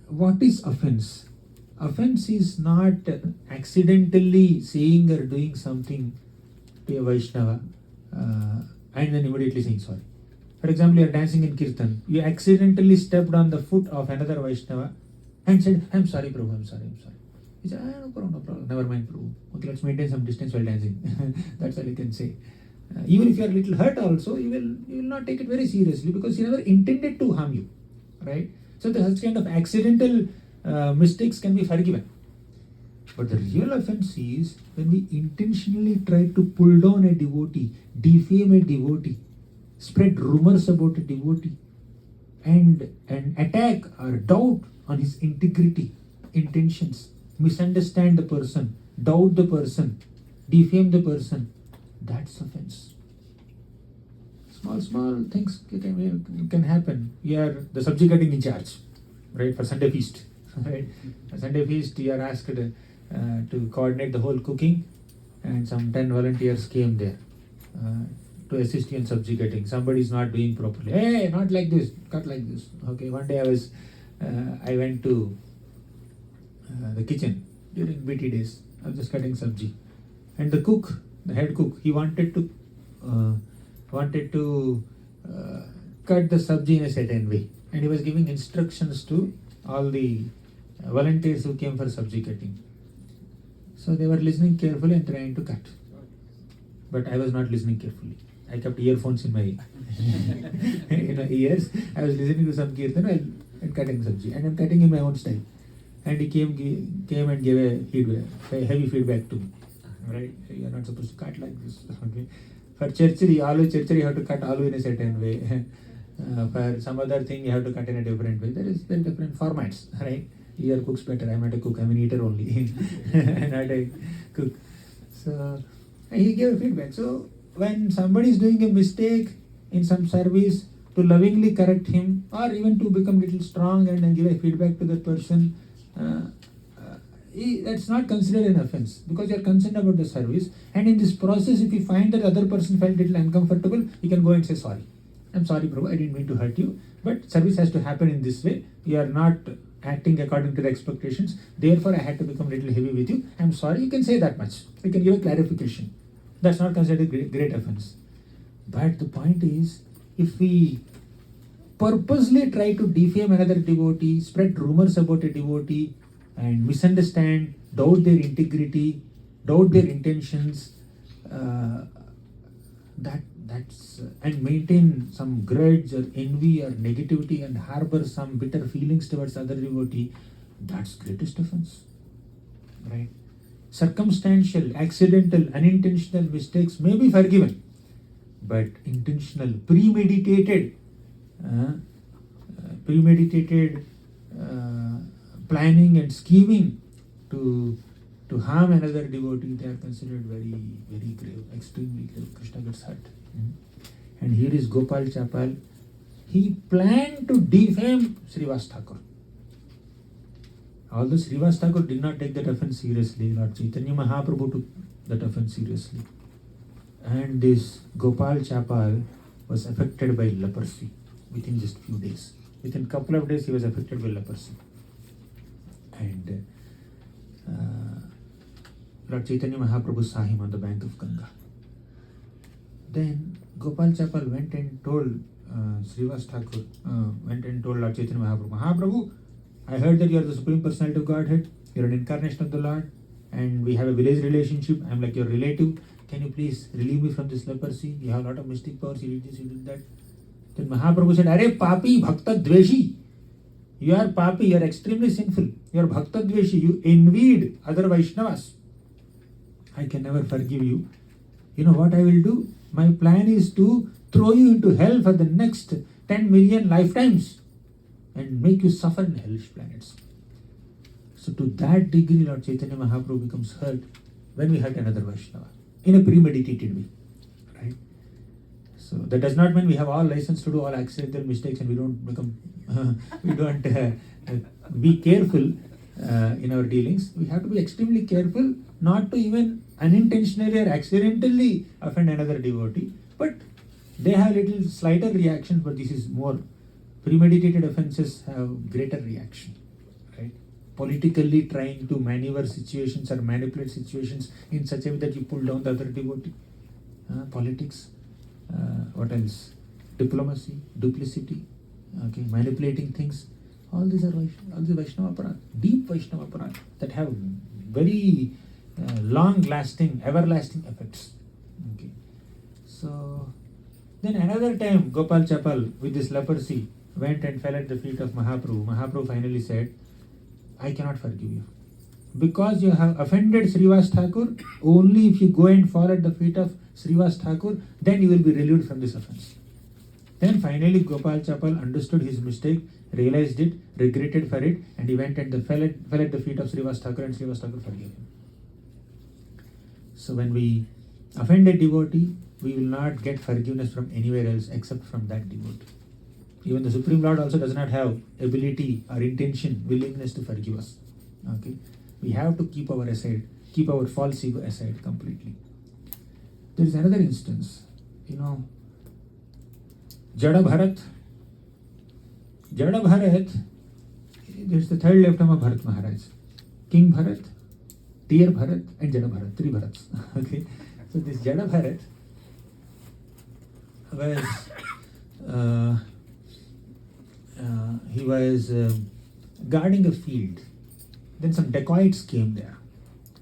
what is offense? Offense is not accidentally saying or doing something to a Vaishnava and then immediately saying sorry. For example, you are dancing in Kirtan. You accidentally stepped on the foot of another Vaishnava and said, I'm sorry, Prabhu, I'm sorry. He said, no problem, never mind, Prabhu. Okay, let's maintain some distance while dancing. That's all you can say. Even if you are a little hurt also, you will not take it very seriously because he never intended to harm you. Right? So such kind of accidental mistakes can be forgiven. But the real offense is when we intentionally try to pull down a devotee, defame a devotee, spread rumors about a devotee, and attack or doubt on his integrity, intentions, misunderstand the person, doubt the person, defame the person. That's offense. Small things can happen. You are the subject getting in charge, right, for Sunday feast. Right? For Sunday feast, you are asked to coordinate the whole cooking, and some 10 volunteers came there to assist you in subjugating. Somebody is not doing properly. Hey, not like this, cut like this. Okay, one day I went to the kitchen during BT days. I was just cutting sabji, and the head cook, he wanted to cut the sabji in a certain way, and he was giving instructions to all the volunteers who came for sabji cutting. So they were listening carefully and trying to cut, but I was not listening carefully. I kept earphones in my ears. I was listening to some kirtan and cutting sabji, and I'm cutting in my own style. And he came and gave a heavy feedback to me. Right? You are not supposed to cut like this. Okay. For churchery, you have to cut aloo in a certain way. For some other thing, you have to cut in a different way. There are different formats, right? Here cooks better. I'm not a cook. I'm an eater only. Not a cook. So he gave feedback. So when somebody is doing a mistake in some service, to lovingly correct him, or even to become little strong and give a feedback to that person, that's not considered an offense because you are concerned about the service. And in this process, if you find that other person felt a little uncomfortable, you can go and say sorry. I'm sorry, Prabhu, I didn't mean to hurt you, but service has to happen in this way. You are not acting according to the expectations. Therefore, I had to become a little heavy with you. I'm sorry. You can say that much. You can give a clarification. That's not considered a great offense. But the point is, if we purposely try to defame another devotee, spread rumors about a devotee, and misunderstand, doubt their integrity, doubt their intentions, that's and maintain some grudge or envy or negativity and harbor some bitter feelings towards other devotee, that's greatest offense, right? Circumstantial, accidental, unintentional mistakes may be forgiven, but intentional, premeditated planning and scheming to harm another devotee, they are considered very, very grave, extremely grave. Krishna gets hurt. And here is Gopal Chapal. He planned to defame Srivas Thakur. Although Srivas Thakur did not take that offense seriously, Lord Chaitanya Mahaprabhu took that offense seriously. And this Gopal Chapal was affected by leprosy within just few days. Within a couple of days, he was affected by leprosy. And Lord Chaitanya Mahaprabhu saw him on the bank of Ganga. Then Gopal Chapal went and told Srivas Thakur, went and told Lord Chaitanya Mahaprabhu, Mahaprabhu, I heard that you are the Supreme Personality of Godhead, you are an incarnation of the Lord, and we have a village relationship, I am like your relative, can you please relieve me from this leprosy? You have a lot of mystic powers, you did this, you did that. Then Mahaprabhu said, Are Papi Bhakta Dveshi. You are Papi, you are extremely sinful. You are Bhakta Dveshi, you envied other Vaishnavas. I can never forgive you. You know what I will do? My plan is to throw you into hell for the next 10 million lifetimes and make you suffer in hellish planets. So to that degree, Lord Chaitanya Mahaprabhu becomes hurt when we hurt another Vaishnava in a premeditated way, right? So that does not mean we have all license to do all accidental mistakes and we don't become, be careful in our dealings. We have to be extremely careful not to even unintentionally or accidentally offend another devotee, but they have little slighter reactions, but this is more premeditated offenses have greater reaction, right? Politically trying to maneuver situations or manipulate situations in such a way that you pull down the other devotee. Politics, what else? Diplomacy, duplicity, okay, manipulating things. All these are Vaishnava Aparadha, deep Vaishnava Aparadha that have very long-lasting, everlasting effects. Okay, so then another time Gopal Chapal with this leprosy went and fell at the feet of Mahaprabhu. Mahaprabhu finally said, I cannot forgive you. Because you have offended Srivas Thakur, only if you go and fall at the feet of Srivas Thakur, then you will be relieved from this offense. Then finally Gopal Chapal understood his mistake, realized it, regretted for it, and he went and fell at the feet of Srivas Thakur, and Srivas Thakur forgave him. So when we offend a devotee, we will not get forgiveness from anywhere else except from that devotee. Even the Supreme Lord also does not have ability or intention, willingness to forgive us. Okay, we have to keep our false ego aside completely. There is another instance, Jada Bharat. There is the third lifetime of Bharat Maharaj. King Bharat, Dear Bharat, and Jada Bharat, three Bharats. Okay, so this Jada Bharat was guarding a field. Then some dacoits came there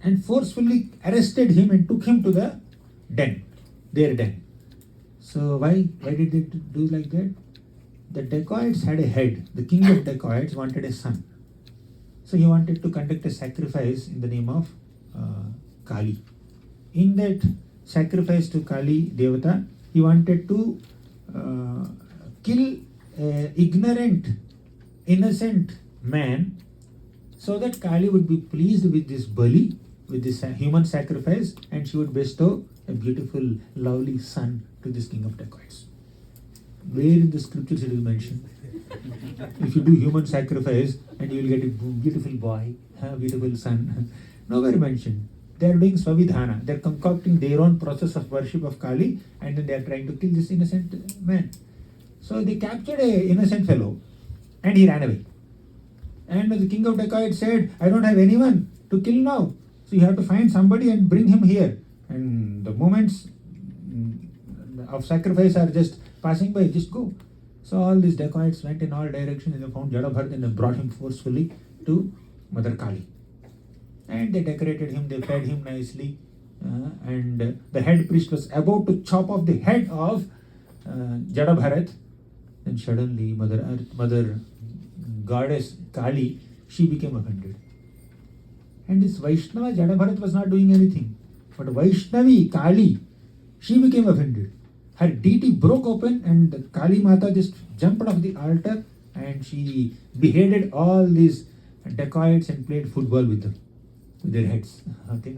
and forcefully arrested him and took him to the their den. So why did they do like that? The dacoits had a head. The king of dacoits wanted a son. So he wanted to conduct a sacrifice in the name of Kali. In that sacrifice to Kali Devata, he wanted to kill an ignorant, innocent man so that Kali would be pleased with this bali, with this human sacrifice, and she would bestow a beautiful, lovely son to this king of dacoits. Where in the scriptures it is mentioned? If you do human sacrifice and you will get a beautiful boy, a beautiful son. Nowhere mentioned. They are doing swavidhana. They are concocting their own process of worship of Kali, and then they are trying to kill this innocent man. So they captured an innocent fellow and he ran away. And the king of dacoits said, I don't have anyone to kill now. So you have to find somebody and bring him here. And the moments of sacrifice are just passing by, just go. So all these dacoits went in all directions and they found Jada Bharat and they brought him forcefully to Mother Kali. And they decorated him, they fed him nicely, and the head priest was about to chop off the head of Jada Bharat. Then suddenly Mother Goddess Kali, she became offended. And this Vaishnava Jada Bharat was not doing anything. But Vaishnavi Kali, she became offended. Her deity broke open and the Kali Mata just jumped off the altar and she beheaded all these dacoits and played football with them, with their heads. Okay.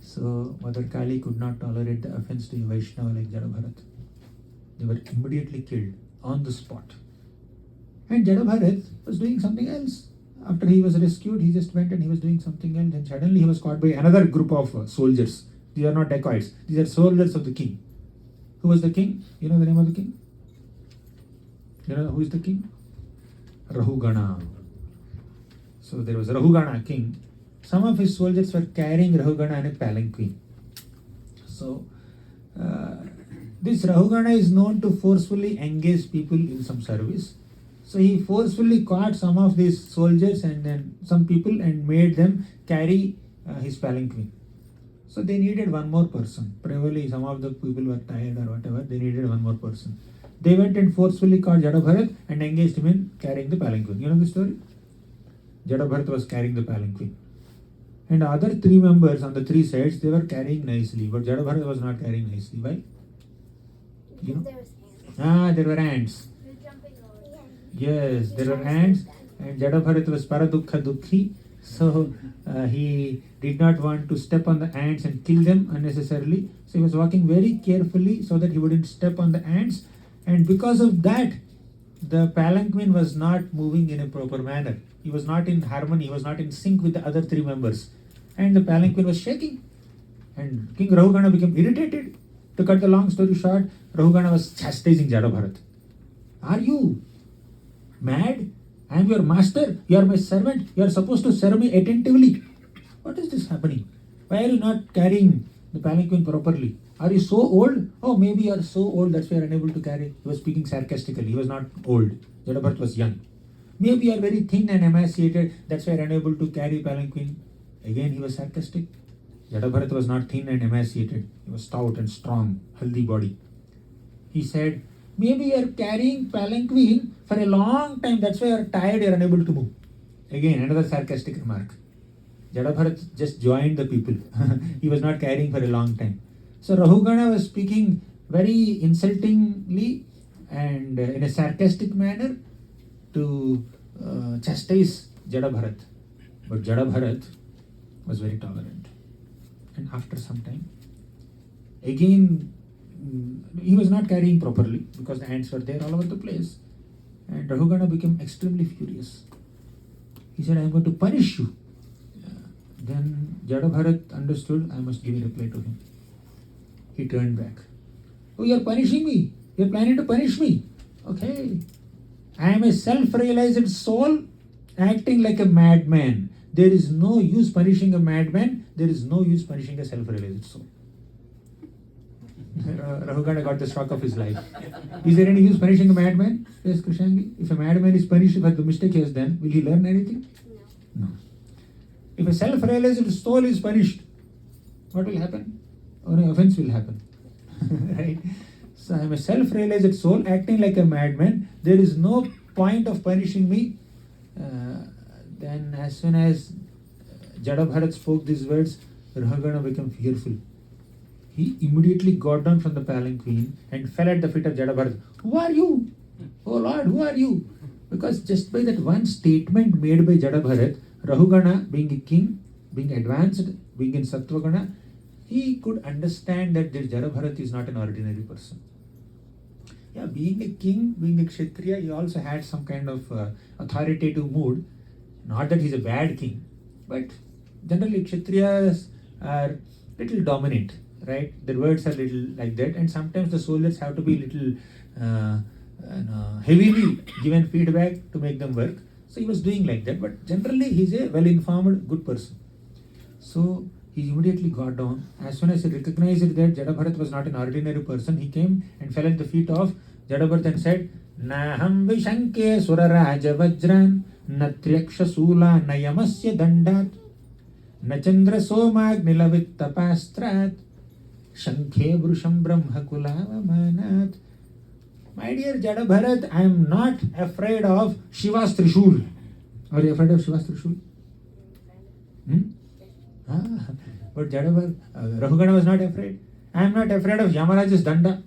So Mother Kali could not tolerate the offense to a Vaishnava like Jada Bharat. They were immediately killed on the spot. And Jada Bharat was doing something else. After he was rescued, he just went and he was doing something else, and suddenly he was caught by another group of soldiers. These are not dacoits, these are soldiers of the king. Who was the king? You know the name of the king? You know who is the king? Rahugana. So there was Rahugana king. Some of his soldiers were carrying Rahugana in a palanquin. So this Rahugana is known to forcefully engage people in some service. So he forcefully caught some of these soldiers and then some people and made them carry his palanquin. So they needed one more person. Probably some of the people were tired or whatever, they needed one more person. They went and forcefully caught Jada Bharat and engaged him in carrying the palanquin. You know the story? Jada Bharat was carrying the palanquin. And the other three members on the three sides, they were carrying nicely. But Jada Bharat was not carrying nicely. Why? You know? There was ants. There were ants. They're jumping over. Yes, there were ants. And Jada Bharat was paradukha dukhi. So he did not want to step on the ants and kill them unnecessarily. So he was walking very carefully so that he wouldn't step on the ants. And because of that, the palanquin was not moving in a proper manner. He was not in harmony, he was not in sync with the other three members. And the palanquin was shaking. And King Rahugana became irritated. To cut the long story short, Rahugana was chastising Jada Bharat. Are you mad? I am your master, you are my servant, you are supposed to serve me attentively. What is this happening? Why are you not carrying the palanquin properly? Are you so old? Oh, maybe you are so old, that's why you are unable to carry. He was speaking sarcastically, he was not old. Jada Bharat was young. Maybe you are very thin and emaciated, that's why you are unable to carry palanquin. Again, he was sarcastic. Jada Bharat was not thin and emaciated. He was stout and strong, healthy body. He said, maybe you are carrying palanquin for a long time, that's why you are tired, you are unable to move. Again, another sarcastic remark. Jada Bharat just joined the people. He was not carrying for a long time. So Rahugana was speaking very insultingly and in a sarcastic manner to chastise Jada Bharat. But Jada Bharat was very tolerant. And after some time, again, he was not carrying properly because the ants were there all over the place. And Rahugana became extremely furious. He said, I am going to punish you. Then Jada Bharat understood, I must give a reply to him. He turned back. Oh, you are punishing me. You are planning to punish me. Okay. I am a self-realized soul acting like a madman. There is no use punishing a madman. There is no use punishing a self-realized soul. Rahugana got the shock of his life. Is there any use punishing a madman? Yes, Krishangi. If a madman is punished for the mistake he has done, will he learn anything? No. If a self-realized soul is punished, what will happen? Only offense will happen. Right? So I am a self-realized soul acting like a madman. There is no point of punishing me. Then as soon as Jada Bharat spoke these words, Rahugana became fearful. He immediately got down from the palanquin and fell at the feet of Jada Bharat. Who are you? Oh Lord, who are you? Because just by that one statement made by Jada Bharat, Rahugana, being a king, being advanced, being in Sattvagana, he could understand that Jada Bharat is not an ordinary person. Yeah, being a king, being a Kshatriya, he also had some kind of authoritative mood. Not that he's a bad king, but generally Kshatriyas are little dominant, right? Their words are little like that, and sometimes the soldiers have to be little heavily given feedback to make them work. So he was doing like that, but generally he's a well-informed, good person. So he immediately got down. As soon as he recognized that Jada Bharat was not an ordinary person, he came and fell at the feet of Jada Bharat and said, Naham vishanke suraraja vajran natryaksha sula nayamasya dandat. Nachandra Somagnilavit Tapastrat Shankhe Brusham Brahma Kulava Manat. My dear Jada Bharat, I am not afraid of Shiva's Trishul. Are you afraid of Shiva's Trishul? But Jada Rahugana was not afraid. I am not afraid of Yamaraj's Danda.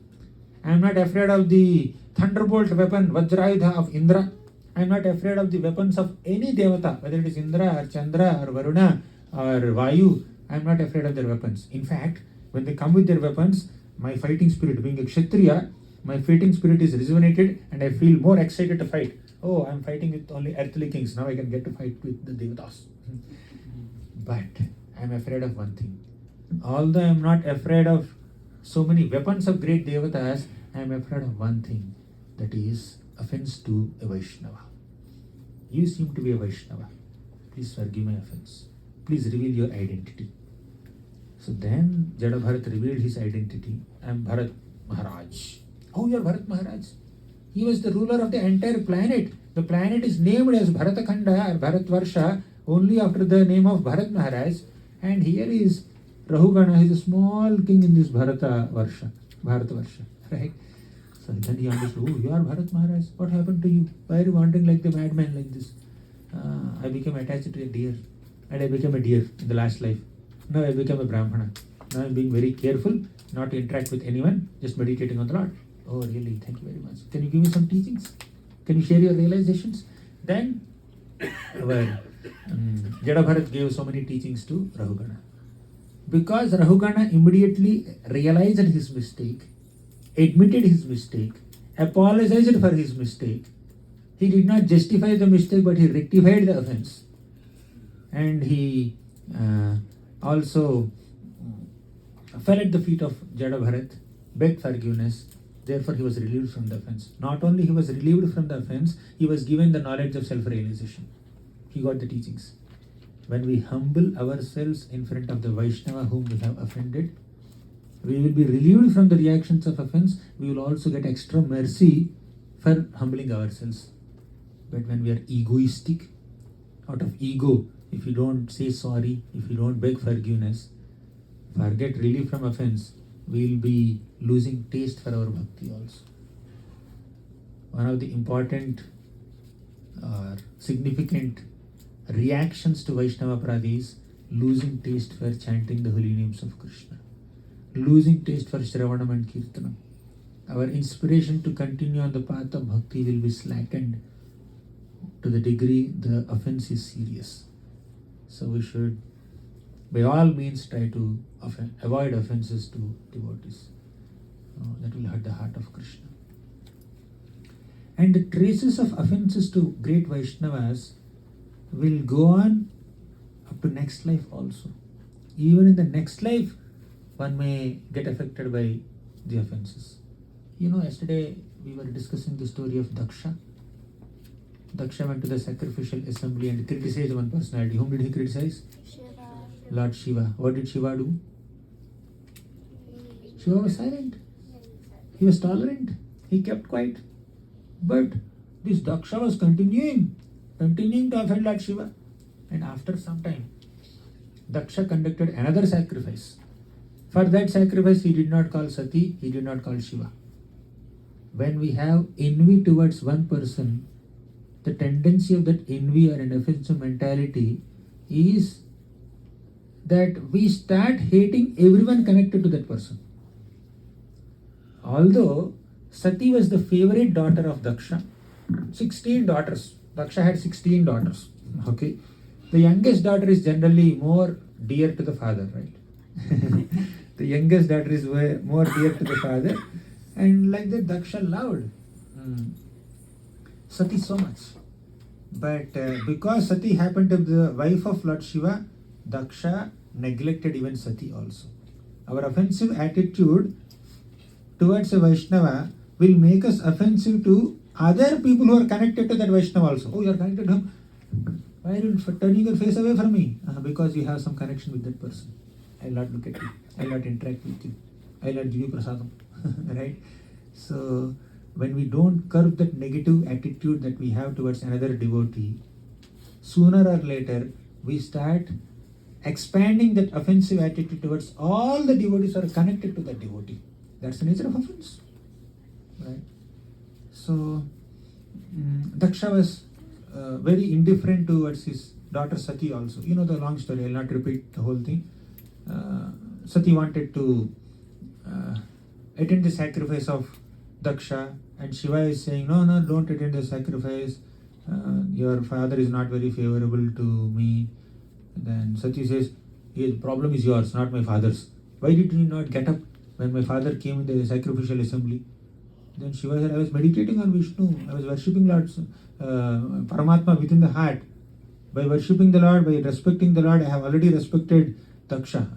I am not afraid of the thunderbolt weapon Vajrayudha of Indra. I am not afraid of the weapons of any Devata, whether it is Indra or Chandra or Varuna or Vayu. I am not afraid of their weapons. In fact, when they come with their weapons, my fighting spirit, being a Kshatriya, my fighting spirit is rejuvenated and I feel more excited to fight. Oh, I am fighting with only earthly kings. Now I can get to fight with the Devatas. But I am afraid of one thing. Although I am not afraid of so many weapons of great Devatas, I am afraid of one thing, that is offense to a Vaishnava. You seem to be a Vaishnava. Please forgive my offense. Please reveal your identity. So then Jada Bharat revealed his identity. I am Bharat Maharaj. Oh, you are Bharat Maharaj. He was the ruler of the entire planet. The planet is named as Bharatakhanda or Bharatvarsha only after the name of Bharat Maharaj. And here is Rahugana. He is a small king in this Bharatavarsa. Right? So then he understood, oh, you are Bharat Maharaj. What happened to you? Why are you wandering like the madman like this? I became attached to a deer. And I became a deer in the last life. Now I became a Brahmana. Now I am being very careful not to interact with anyone, just meditating on the Lord. Oh, really? Thank you very much. Can you give me some teachings? Can you share your realizations? Then our Jada Bharat gave so many teachings to Rahugana. Because Rahugana immediately realized his mistake, admitted his mistake, apologized for his mistake. He did not justify the mistake, but he rectified the offense. And he also fell at the feet of Jada Bharat, begged forgiveness. Therefore, he was relieved from the offense. Not only he was relieved from the offense, he was given the knowledge of self-realization. He got the teachings. When we humble ourselves in front of the Vaishnava whom we have offended, we will be relieved from the reactions of offense. We will also get extra mercy for humbling ourselves. But when we are egoistic, out of ego, if you don't say sorry, if you don't beg forgiveness, forget relief from offense, we will be losing taste for our bhakti also. One of the important or significant reactions to Vaishnava Aparadha is losing taste for chanting the holy names of Krishna, losing taste for Shravanam and Kirtanam. Our inspiration to continue on the path of bhakti will be slackened to the degree the offense is serious. So we should by all means try to avoid offenses to devotees. That will hurt the heart of Krishna. And the traces of offenses to great Vaishnavas will go on up to next life also. Even in the next life, one may get affected by the offenses. Yesterday we were discussing the story of Daksha. Daksha went to the sacrificial assembly and criticized one personality. Whom did he criticize? Shiva. Lord Shiva. What did Shiva do? Shiva was silent. He was tolerant. He kept quiet. But this Daksha was continuing to offend Lord Shiva. And after some time, Daksha conducted another sacrifice. For that sacrifice, he did not call Sati, he did not call Shiva. When we have envy towards one person, the tendency of that envy or an offensive mentality is that we start hating everyone connected to that person. Although Sati was the favorite daughter of Daksha, 16 daughters. Daksha had 16 daughters. Okay. The youngest daughter is generally more dear to the father, right? The youngest daughter is more dear to the father. And like that, Daksha loved Sati so much. But because Sati happened to be the wife of Lord Shiva, Daksha neglected even Sati also. Our offensive attitude towards a Vaishnava will make us offensive to other people who are connected to that Vaishnava also. Oh, you are connected to him. Why are you turning your face away from me? Because you have some connection with that person. I will not look at you. I will not interact with you. I will not give you prasadam. Right? So, when we don't curb that negative attitude that we have towards another devotee, sooner or later we start expanding that offensive attitude towards all the devotees are connected to that devotee. That's the nature of offense. Right? So, Daksha was very indifferent towards his daughter Sati also. You know the long story, I'll not repeat the whole thing. Sati wanted to attend the sacrifice of Daksha, and Shiva is saying, no, don't attend the sacrifice. Your father is not very favorable to me. Then Sati says, the problem is yours, not my father's. Why did you not get up when my father came in the sacrificial assembly? Then Shiva said, I was meditating on Vishnu. I was worshipping Lord Paramatma within the heart. By worshipping the Lord, by respecting the Lord, I have already respected Daksha.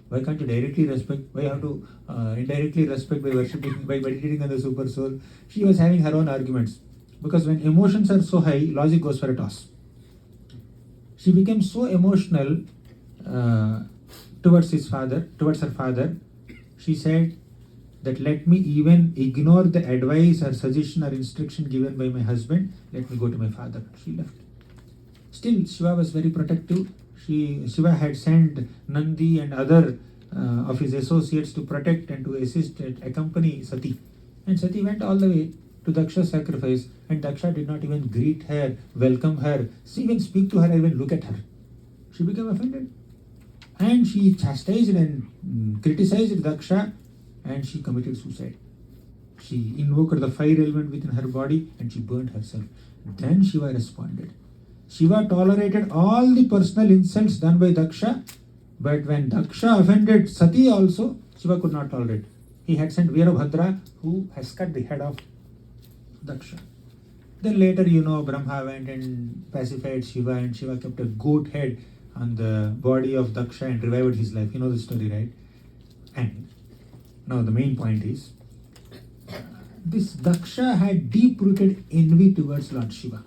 Why can't you directly respect? Why have to indirectly respect by worshipping, by meditating on the super soul? She was having her own arguments. Because when emotions are so high, logic goes for a toss. She became so emotional towards her father. She said that let me even ignore the advice or suggestion or instruction given by my husband. Let me go to my father. She left. Still, Shiva was very protective. Shiva had sent Nandi and other of his associates to protect and to assist and accompany Sati. And Sati went all the way to Daksha's sacrifice, and Daksha did not even greet her, welcome her, even speak to her, even look at her. She became offended. And she chastised and criticized Daksha, and she committed suicide. She invoked the fire element within her body and she burned herself. Then Shiva responded. Shiva tolerated all the personal insults done by Daksha, but when Daksha offended Sati also, Shiva could not tolerate. He had sent Veerabhadra, who has cut the head off Daksha. Then later, Brahma went and pacified Shiva, and Shiva kept a goat head on the body of Daksha and revived his life. You know the story, right? And now the main point is, this Daksha had deep-rooted envy towards Lord Shiva.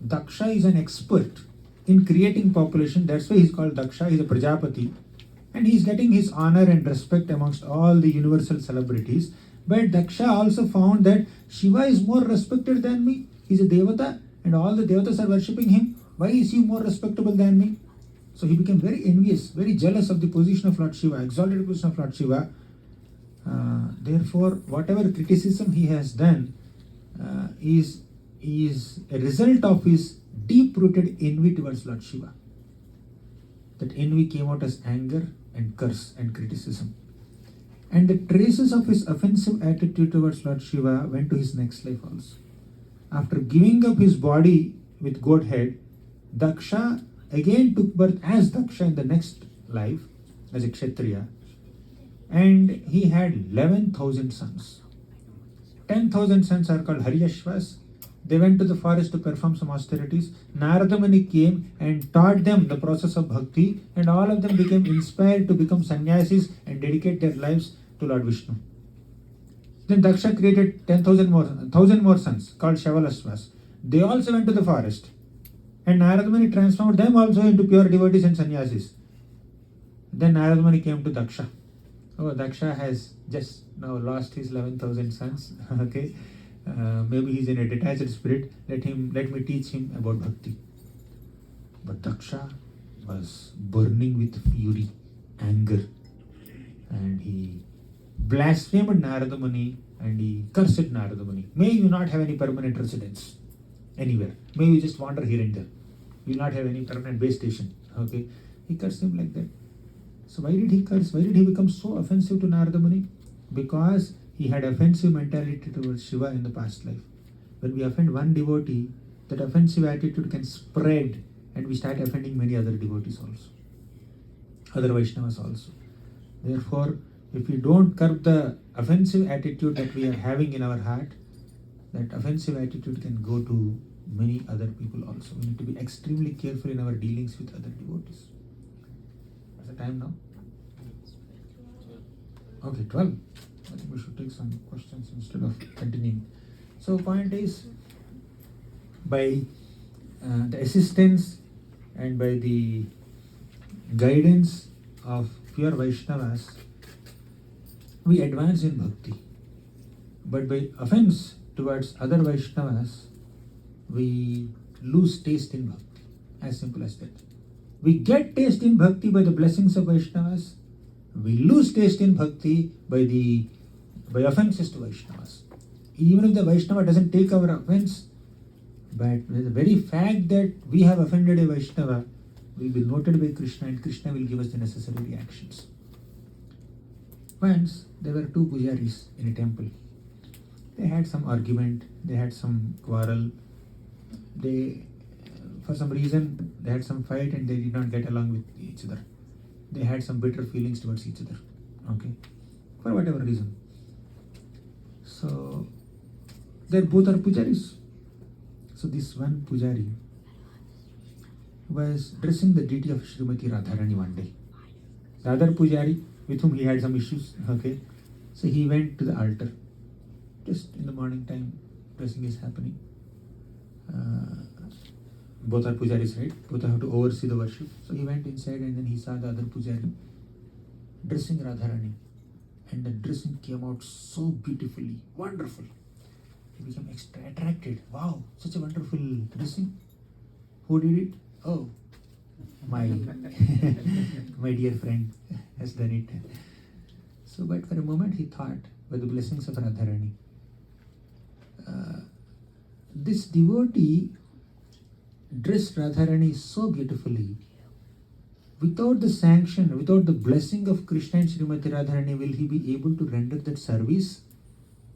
Daksha is an expert in creating population. That's why he's called Daksha. He's a Prajapati. And he's getting his honor and respect amongst all the universal celebrities. But Daksha also found that Shiva is more respected than me. He's a Devata and all the Devatas are worshipping him. Why is he more respectable than me? So he became very envious, very jealous of the position of Lord Shiva, exalted position of Lord Shiva. Therefore, whatever criticism he has done is a result of his deep-rooted envy towards Lord Shiva. That envy came out as anger and curse and criticism. And the traces of his offensive attitude towards Lord Shiva went to his next life also. After giving up his body with goat head, Daksha again took birth as Daksha in the next life as a Kshatriya. And he had 11,000 sons. 10,000 sons are called Haryashvas. They went to the forest to perform some austerities. Narada Muni came and taught them the process of bhakti, and all of them became inspired to become sannyasis and dedicate their lives to Lord Vishnu. Then Daksha created 1,000 more sons called Shavalasvas. They also went to the forest, and Narada Muni transformed them also into pure devotees and sannyasis. Then Narada Muni came to Daksha. Oh, Daksha has just now lost his 11,000 sons. Okay. Maybe he's in a detached spirit. Let me teach him about bhakti. But Daksha was burning with fury, anger, and he blasphemed Narada Muni and he cursed Narada Muni. May you not have any permanent residence anywhere. May you just wander here and there. You will not have any permanent base station. Okay. He cursed him like that. So why did he curse? Why did he become so offensive to Narada Muni? Because he had offensive mentality towards Shiva in the past life. When we offend one devotee, that offensive attitude can spread and we start offending many other devotees also, other Vaishnavas also. Therefore, if we don't curb the offensive attitude that we are having in our heart, that offensive attitude can go to many other people also. We need to be extremely careful in our dealings with other devotees. What's the time now? Okay, 12. I think we should take some questions instead of continuing. So point is, by the assistance and by the guidance of pure Vaishnavas, we advance in bhakti. But by offense towards other Vaishnavas, we lose taste in bhakti. As simple as that. We get taste in bhakti by the blessings of Vaishnavas. We lose taste in bhakti by offenses to Vaishnavas. Even if the Vaishnava doesn't take our offense, but the very fact that we have offended a Vaishnava will be noted by Krishna, and Krishna will give us the necessary reactions. Once there were two pujaris in a temple. They had some argument, they had some quarrel, for some reason they had some fight and they did not get along with each other. They had some bitter feelings towards each other, okay, for whatever reason. So they both are pujaris. So this one pujari was dressing the deity of Srimati Radharani one day. The other pujari, with whom he had some issues, okay, so he went to the altar. Just in the morning time, dressing is happening. Both are pujaris, right? Both have to oversee the worship. So he went inside and then he saw the other pujari dressing Radharani. And the dressing came out so beautifully, wonderful. He became extra attracted. Wow, such a wonderful dressing. Who did it? Oh, my my dear friend has done it. So, but for a moment he thought, by the blessings of Radharani, this devotee dressed Radharani so beautifully. Without the sanction, without the blessing of Krishna and Srimati Radharani, will he be able to render that service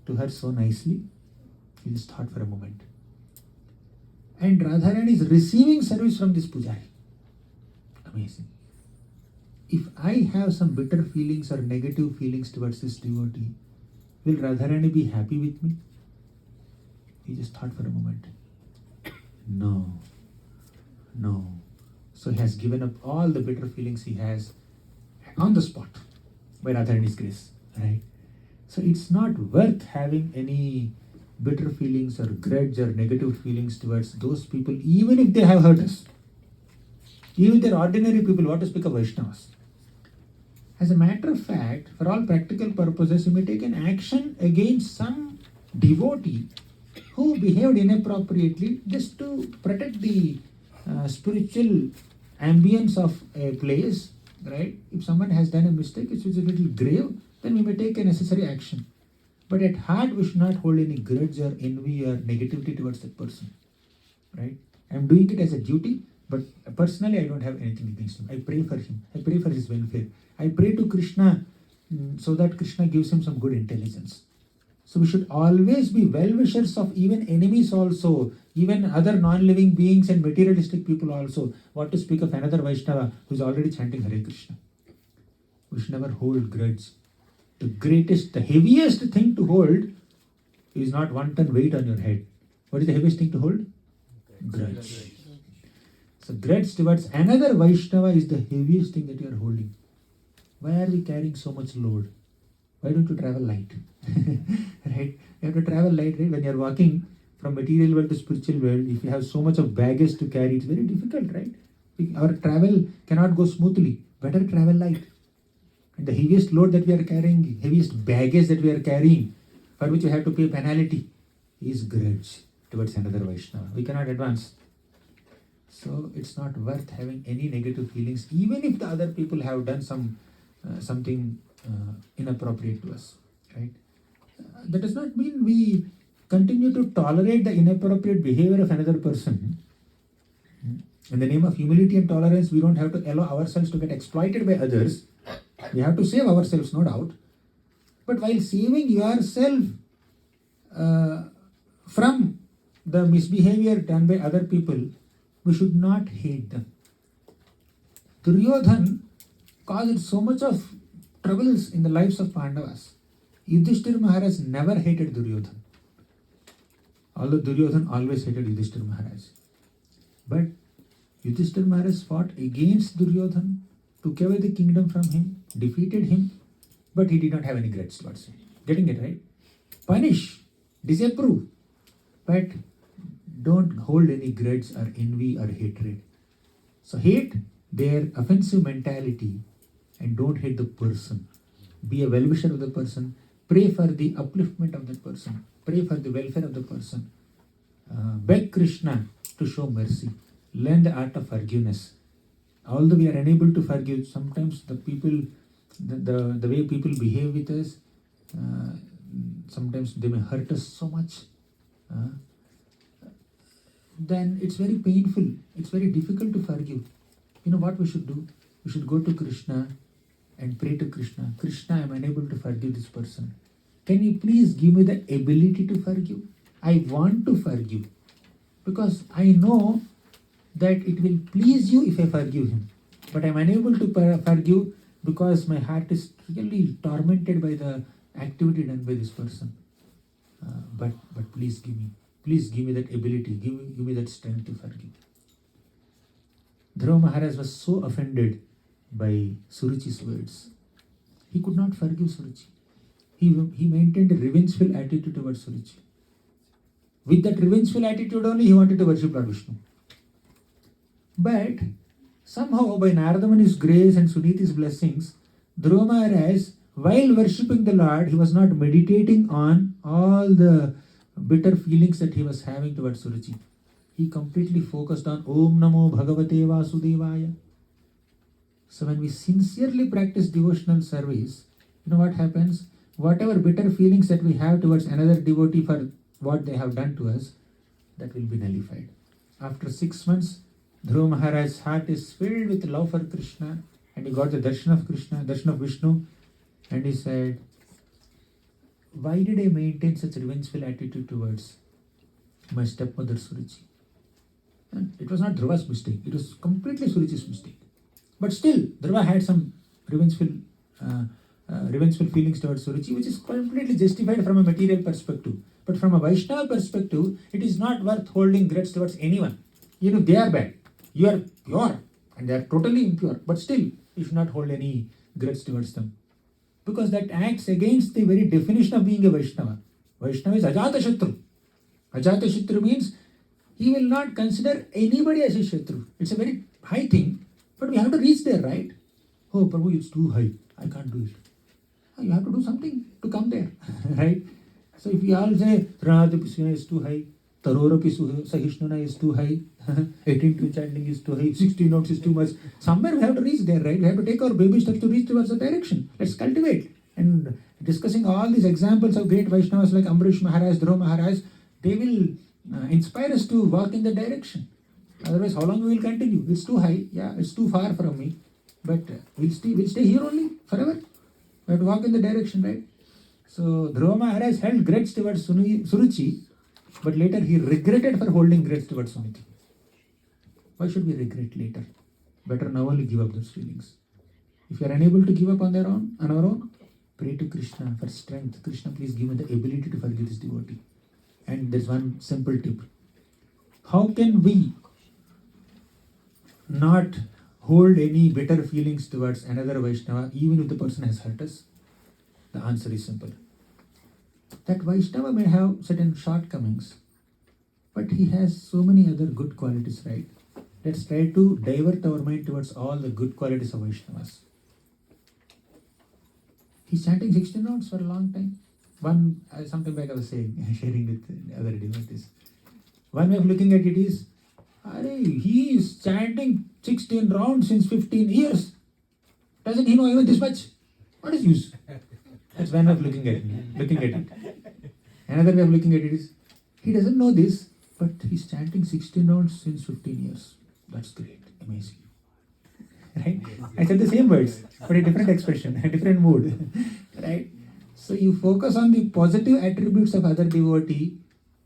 to her so nicely? He just thought for a moment. And Radharani is receiving service from this pujari. Amazing. If I have some bitter feelings or negative feelings towards this devotee, will Radharani be happy with me? He just thought for a moment. No. So he has given up all the bitter feelings he has on the spot by Radharani's grace, right? So it's not worth having any bitter feelings or grudge or negative feelings towards those people, even if they have hurt us. Even if they're ordinary people, what to speak of Vaishnavas. As a matter of fact, for all practical purposes, you may take an action against some devotee who behaved inappropriately just to protect the spiritual ambience of a place, right? If someone has done a mistake, which is a little grave, then we may take a necessary action. But at heart, we should not hold any grudge or envy or negativity towards that person, right? I'm doing it as a duty, but personally, I don't have anything against him. I pray for him. I pray for his welfare. I pray to Krishna so that Krishna gives him some good intelligence. So we should always be well-wishers of even enemies also, even other non-living beings and materialistic people also. What to speak of another Vaishnava who is already chanting Hare Krishna. We should never hold grudge. The heaviest thing to hold is not 1 ton weight on your head. What is the heaviest thing to hold? Grudge. So grudge towards another Vaishnava is the heaviest thing that you are holding. Why are we carrying so much load? Why don't you travel light? Right? You have to travel light, right? When you are walking from material world to spiritual world, if you have so much of baggage to carry, it's very difficult, right? Our travel cannot go smoothly. Better travel light. And the heaviest load that we are carrying, heaviest baggage that we are carrying, for which we have to pay penalty, is grudge towards another Vaishnava. We cannot advance. So it's not worth having any negative feelings, even if the other people have done something inappropriate to us, right? That does not mean we continue to tolerate the inappropriate behavior of another person. In the name of humility and tolerance, we don't have to allow ourselves to get exploited by others. We have to save ourselves, no doubt. But while saving yourself from the misbehavior done by other people, we should not hate them. Duryodhan caused so much of troubles in the lives of Pandavas. Yudhishthira Maharaj never hated Duryodhan. Although Duryodhan always hated Yudhishthira Maharaj. But Yudhishthira Maharaj fought against Duryodhan, took away the kingdom from him, defeated him, but he did not have any grudge towards him. Getting it right? Punish, disapprove, but don't hold any grudge or envy or hatred. So hate their offensive mentality and don't hate the person. Be a well-wisher of the person. Pray for the upliftment of that person. Pray for the welfare of the person. Beg Krishna to show mercy. Learn the art of forgiveness. Although we are unable to forgive, sometimes the people, the way people behave with us, uh, sometimes they may hurt us so much. Uh, then it's very painful. It's very difficult to forgive. You know what we should do? We should go to Krishna and pray to Krishna. Krishna, I am unable to forgive this person. Can you please give me the ability to forgive? I want to forgive because I know that it will please you if I forgive him. But I am unable to forgive because my heart is really tormented by the activity done by this person. But please give me that ability, give me that strength to forgive. Dhruva Maharaj was so offended by Suruchi's words. He could not forgive Suruchi. He maintained a revengeful attitude towards Suruchi. With that revengeful attitude only, he wanted to worship Lord Vishnu. But somehow, by Narada Muni's grace and Suniti's blessings, Dhruva Maharaj, while worshipping the Lord, he was not meditating on all the bitter feelings that he was having towards Suruchi. He completely focused on Om Namo Bhagavate Vasudevaya. So when we sincerely practice devotional service, you know what happens? Whatever bitter feelings that we have towards another devotee for what they have done to us, that will be nullified. After 6 months, Dhruva Maharaj's heart is filled with love for Krishna, and he got the darshan of Krishna, darshan of Vishnu, and he said, why did I maintain such revengeful attitude towards my stepmother Suruchi? And it was not Dhruva's mistake, it was completely Suruchi's mistake. But still, Dhruva had some revengeful feelings towards Suruchi, which is completely justified from a material perspective. But from a Vaishnava perspective, it is not worth holding grudge towards anyone. You know, they are bad. You are pure and they are totally impure. But still, you should not hold any grudge towards them. Because that acts against the very definition of being a Vaishnava. Vaishnava is Ajata Shatru. Ajata Shatru means he will not consider anybody as a Shatru. It's a very high thing, but we have to reach there, right? Oh, Prabhu, it's too high. I can't do it. You have to do something to come there, right? So if we all say, Radha is too high, Tarorapi Sahishnuna is too high, 18 chanting is too high, 16 notes is too much. Somewhere we have to reach there, right? We have to take our baby steps to reach towards the direction. Let's cultivate. And discussing all these examples of great Vaishnavas like Amrish Maharaj, Dhruva Maharaj, they will inspire us to walk in the direction. Otherwise, how long we will continue? It's too high. Yeah, it's too far from me. But we'll stay here only forever. We have to walk in the direction, right? So Dhruva Maharaj held grudge towards Suruchi, but later he regretted for holding grudge towards Suniti. Why should we regret later? Better now only give up those feelings. If you are unable to give up on our own, pray to Krishna for strength. Krishna, please give me the ability to forgive this devotee. And there's one simple tip. How can we not hold any bitter feelings towards another Vaishnava even if the person has hurt us? The answer is simple. That Vaishnava may have certain shortcomings, but he has so many other good qualities, right? Let's try to divert our mind towards all the good qualities of Vaishnavas. He's chanting 16 rounds for a long time. Something back I was sharing with other devotees. One way of looking at it is, he is chanting 16 rounds since 15 years. Doesn't he know even this much? What is use? That's one way of looking at it. Another way of looking at it is, he doesn't know this, but he's chanting 16 rounds since 15 years. That's great, amazing. Right? I said the same words, but a different expression, a different mood. Right? So you focus on the positive attributes of other devotee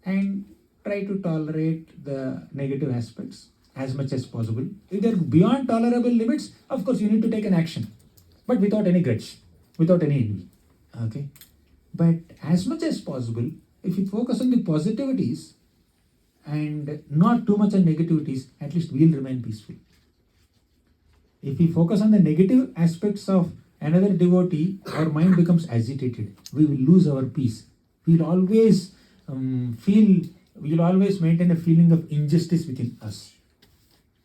and try to tolerate the negative aspects as much as possible. If they're beyond tolerable limits, of course you need to take an action, but without any grudge, without any envy. Okay? But as much as possible, if you focus on the positivities and not too much on negativities, at least we'll remain peaceful. If we focus on the negative aspects of another devotee, our mind becomes agitated. We will lose our peace. We'll always maintain a feeling of injustice within us.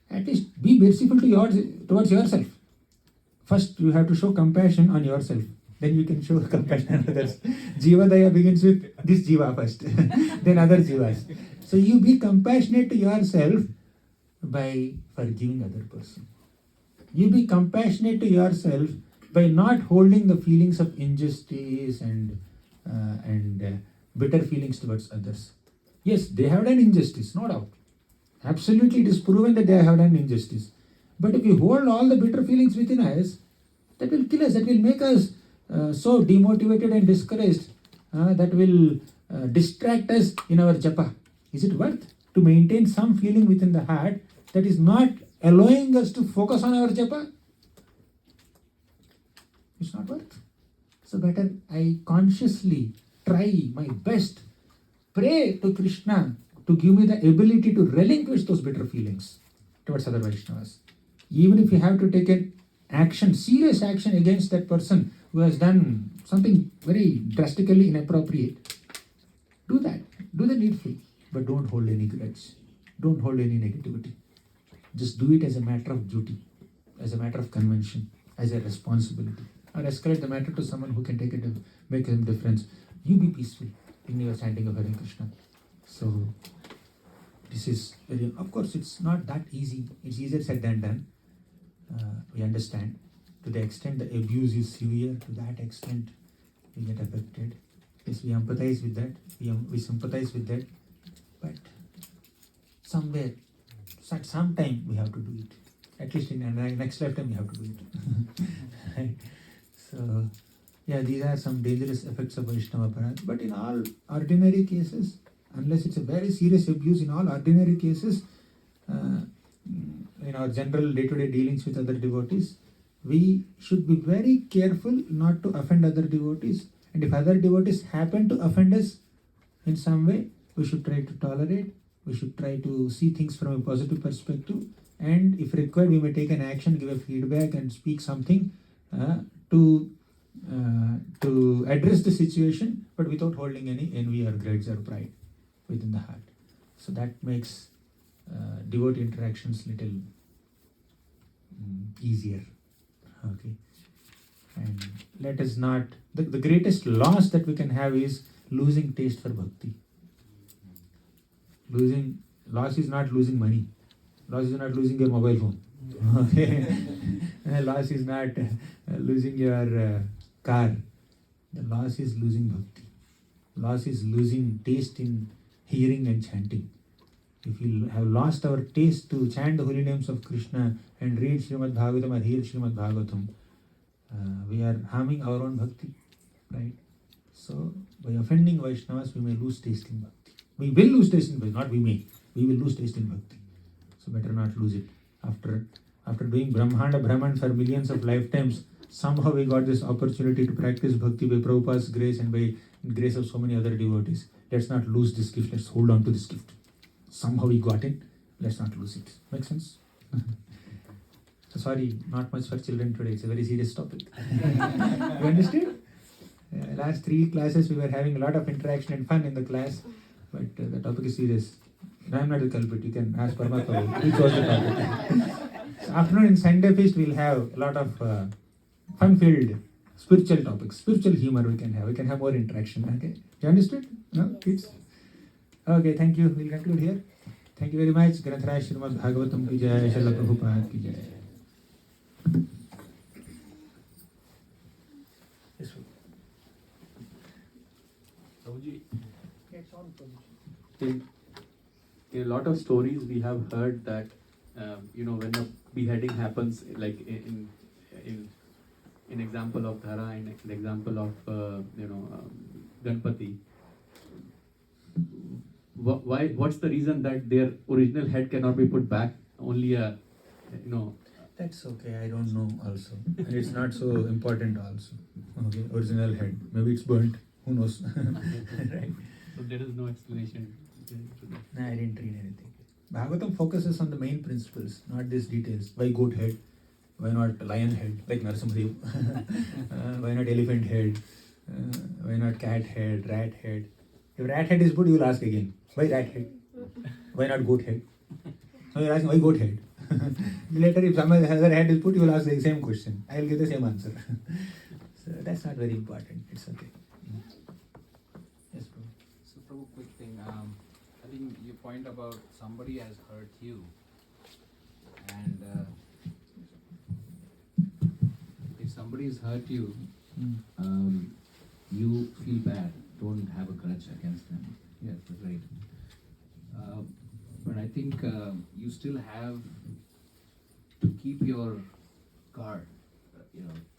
At least be merciful towards yourself. First, you have to show compassion on yourself. Then you can show compassion on others. Jiva Daya begins with this Jiva first, then other Jivas. So you be compassionate to yourself by forgiving other person. You be compassionate to yourself by not holding the feelings of injustice and bitter feelings towards others. Yes, they have done injustice, no doubt. Absolutely, it is proven that they have done injustice. But if we hold all the bitter feelings within us, that will kill us, that will make us so demotivated and discouraged, that will distract us in our japa. Is it worth to maintain some feeling within the heart that is not allowing us to focus on our japa? It's not worth. So better I consciously try my best, pray to Krishna to give me the ability to relinquish those bitter feelings towards other Vaishnavas. Even if you have to take an action, serious action against that person who has done something very drastically inappropriate, do that. Do the needful. But don't hold any grudge. Don't hold any negativity. Just do it as a matter of duty, as a matter of convention, as a responsibility. Or escalate the matter to someone who can take it and make a difference. You be peaceful in your chanting of Hare Krishna. So, this is very, of course, it's not that easy. It's easier said than done. We understand. To the extent the abuse is severe, to that extent we get affected. Yes, we empathize with that. We sympathize with that. But somewhere, at some time, we have to do it. At least in the next lifetime, we have to do it. Right? So, yeah, these are some dangerous effects of Vaishnava Aparadha. But in all ordinary cases, unless it's a very serious abuse, in all ordinary cases, in our general day-to-day dealings with other devotees, we should be very careful not to offend other devotees. And if other devotees happen to offend us in some way, we should try to tolerate. We should try to see things from a positive perspective. And if required, we may take an action, give a feedback, and speak something to address the situation, but without holding any envy or grudge or pride within the heart. So that makes devotee interactions little easier. Okay. And let us not, the greatest loss that we can have is losing taste for bhakti. Loss is not losing money. Loss is not losing your mobile phone. Okay. Loss is not losing your car. The loss is losing bhakti. Loss is losing taste in hearing and chanting. If we have lost our taste to chant the holy names of Krishna and read Srimad Bhagavatam or hear Srimad Bhagavatam, we are harming our own bhakti, right? So, by offending Vaishnavas, we may lose taste in bhakti. We will lose taste in bhakti, not we may. We will lose taste in bhakti. So, better not lose it. After doing Brahmanda Brahman for millions of lifetimes, somehow we got this opportunity to practice bhakti by Prabhupada's grace and by grace of so many other devotees. Let's not lose this gift. Let's hold on to this gift. Somehow we got it. Let's not lose it. Make sense? So sorry, not much for children today. It's a very serious topic. You understood? Last 3 classes we were having a lot of interaction and fun in the class, but the topic is serious. I am not the culprit. You can ask Paramatma. He chose the topic. So afternoon in Sunday feast we'll have a lot of fun-filled spiritual topics, spiritual humor we can have. We can have more interaction. Okay, you understood? No, kids? Okay, thank you. We'll conclude here. Thank you very much. Granthara Srimad Bhagavatam ki jai, Srila Prabhupada ki jai. Yes, sir. Prabhuji, in a lot of stories we have heard that when a beheading happens, like in example of Dhara, in example of Ganpati, what's the reason that their original head cannot be put back? Only That's okay, I don't know also. And it's not so important also. Okay, original head. Maybe it's burnt. Who knows? Right? So there is no explanation to that. No, I didn't read anything. Bhagavatam focuses on the main principles, not these details. Why goat head? Why not lion head, like Narasimhadev? Why not elephant head? Why not cat head, rat head? If rat head is good, you will ask again. Why rat head? Why not goat head? So you're asking, why goat head? Later, if some other head is put, you will ask the same question. I will give the same answer. So that's not very important. It's okay. Yes, bro. So, Prabhu, quick thing. I think you point about somebody has hurt you, and somebody's hurt you, Mm. you feel bad. Don't have a grudge against them. Yes, that's right. But I think you still have to keep your guard,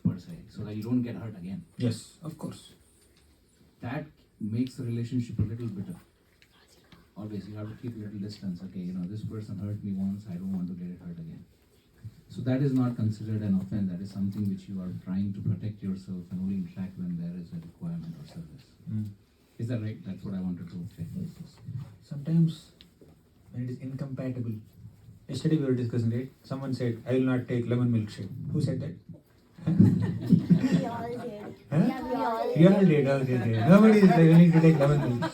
per se, so that you don't get hurt again. Yes, of course. That makes the relationship a little bitter. Always, you have to keep a little distance. Okay, this person hurt me once, I don't want to get it hurt again. So that is not considered an offense. That is something which you are trying to protect yourself and only interact when there is a requirement or service. Mm. Is that right? That's what I wanted to say. Yes, yes. Sometimes when it is incompatible. Yesterday we were discussing, right? Someone said, I will not take lemon milkshake. Who said that? We all did. Huh? Yeah, we all did. You all did, okay. Nobody is willing to take lemon milk.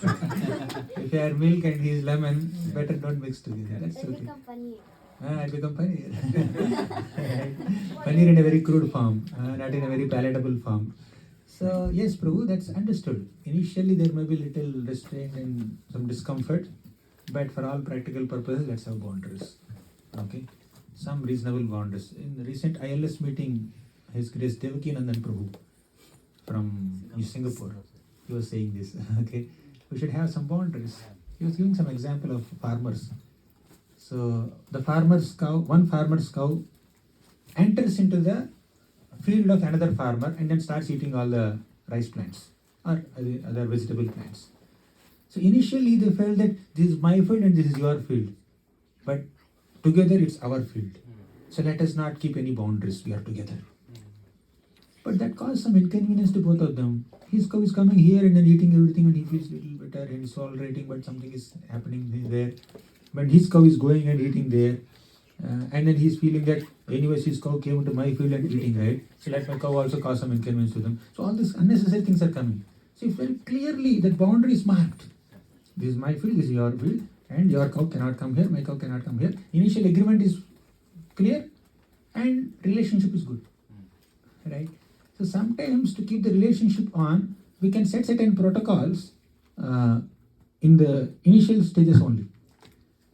If you are milk and he is lemon, better don't mix together. That's Then okay. become funny. I become paneer. Paneer in a very crude form, not in a very palatable form. So, yes, Prabhu, that's understood. Initially, there may be little restraint and some discomfort, but for all practical purposes, let's have boundaries. Okay? Some reasonable boundaries. In the recent ILS meeting, His Grace Devaki Nandan Prabhu from Singapore, he was saying this. Okay? We should have some boundaries. He was giving some example of farmers. So the one farmer's cow enters into the field of another farmer and then starts eating all the rice plants or other vegetable plants. So initially they felt that this is my field and this is your field, but together it's our field. So let us not keep any boundaries, we are together. But that caused some inconvenience to both of them. His cow is coming here and then eating everything and he feels a little better and he's tolerating, but something is happening there. But his cow is going and eating there, and then he's feeling that anyways his cow came into my field and eating, right? So let my cow also cause some inconvenience to them. So all these unnecessary things are coming. So if very clearly that boundary is marked. This is my field, this is your field, and your cow cannot come here, my cow cannot come here. Initial agreement is clear and relationship is good. Right? So sometimes to keep the relationship on, we can set certain protocols in the initial stages only.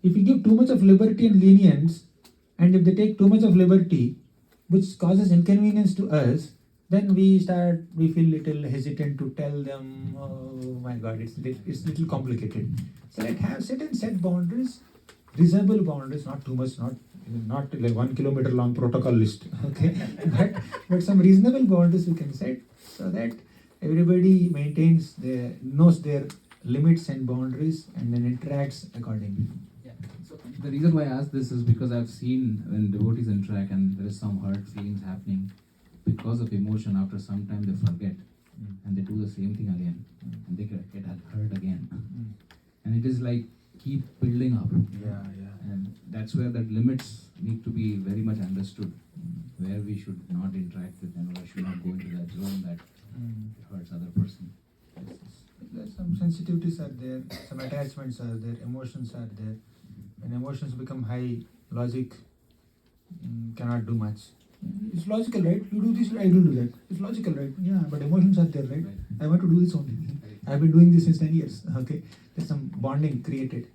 If we give too much of liberty and lenience, and if they take too much of liberty, which causes inconvenience to us, then we feel little hesitant to tell them, oh my God, it's little complicated. So let's have certain set boundaries, reasonable boundaries, not too much, not like 1 kilometer long protocol list, okay? but some reasonable boundaries we can set so that everybody knows their limits and boundaries and then interacts accordingly. So the reason why I ask this is because I've seen when devotees interact and there is some hurt feelings happening because of emotion. After some time they forget and they do the same thing again and they get hurt again. And it is like keep building up. Yeah. And that's where that limits need to be very much understood, where we should not interact with them or should not go into that zone that hurts other person. There's some sensitivities are there, some attachments are there, emotions are there. When emotions become high, logic cannot do much. It's logical, right? You do this, I will do that. It's logical, right? Yeah, but emotions are there, right? I want to do this only. I've been doing this since 10 years. Okay, there's some bonding created.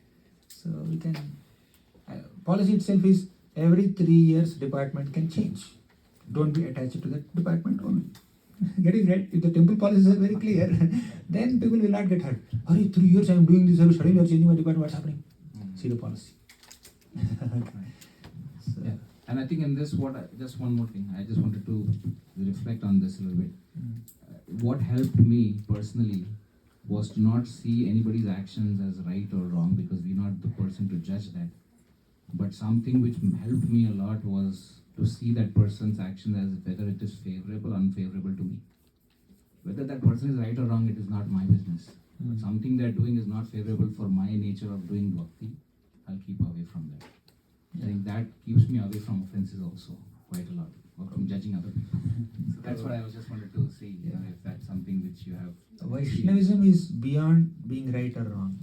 So we can. Policy itself is every 3 years department can change. Don't be attached to that department only. Getting right? If the temple policies are very clear, then people will not get hurt. 3 years I am doing this, suddenly you are changing my department. What's happening? See the policy. So, Yeah. And I think in this, just one more thing, I just wanted to reflect on this a little bit. What helped me personally was to not see anybody's actions as right or wrong, because we're not the person to judge that. But something which helped me a lot was to see that person's action as whether it is favorable or unfavorable to me. Whether that person is right or wrong, it is not my business. But something they're doing is not favorable for my nature of doing bhakti, I'll keep away from that. I think that keeps me away from offenses also quite a lot, or from judging other people. So that's what I was just wanted to see, if that's something which you have. Vaishnavism is beyond being right or wrong.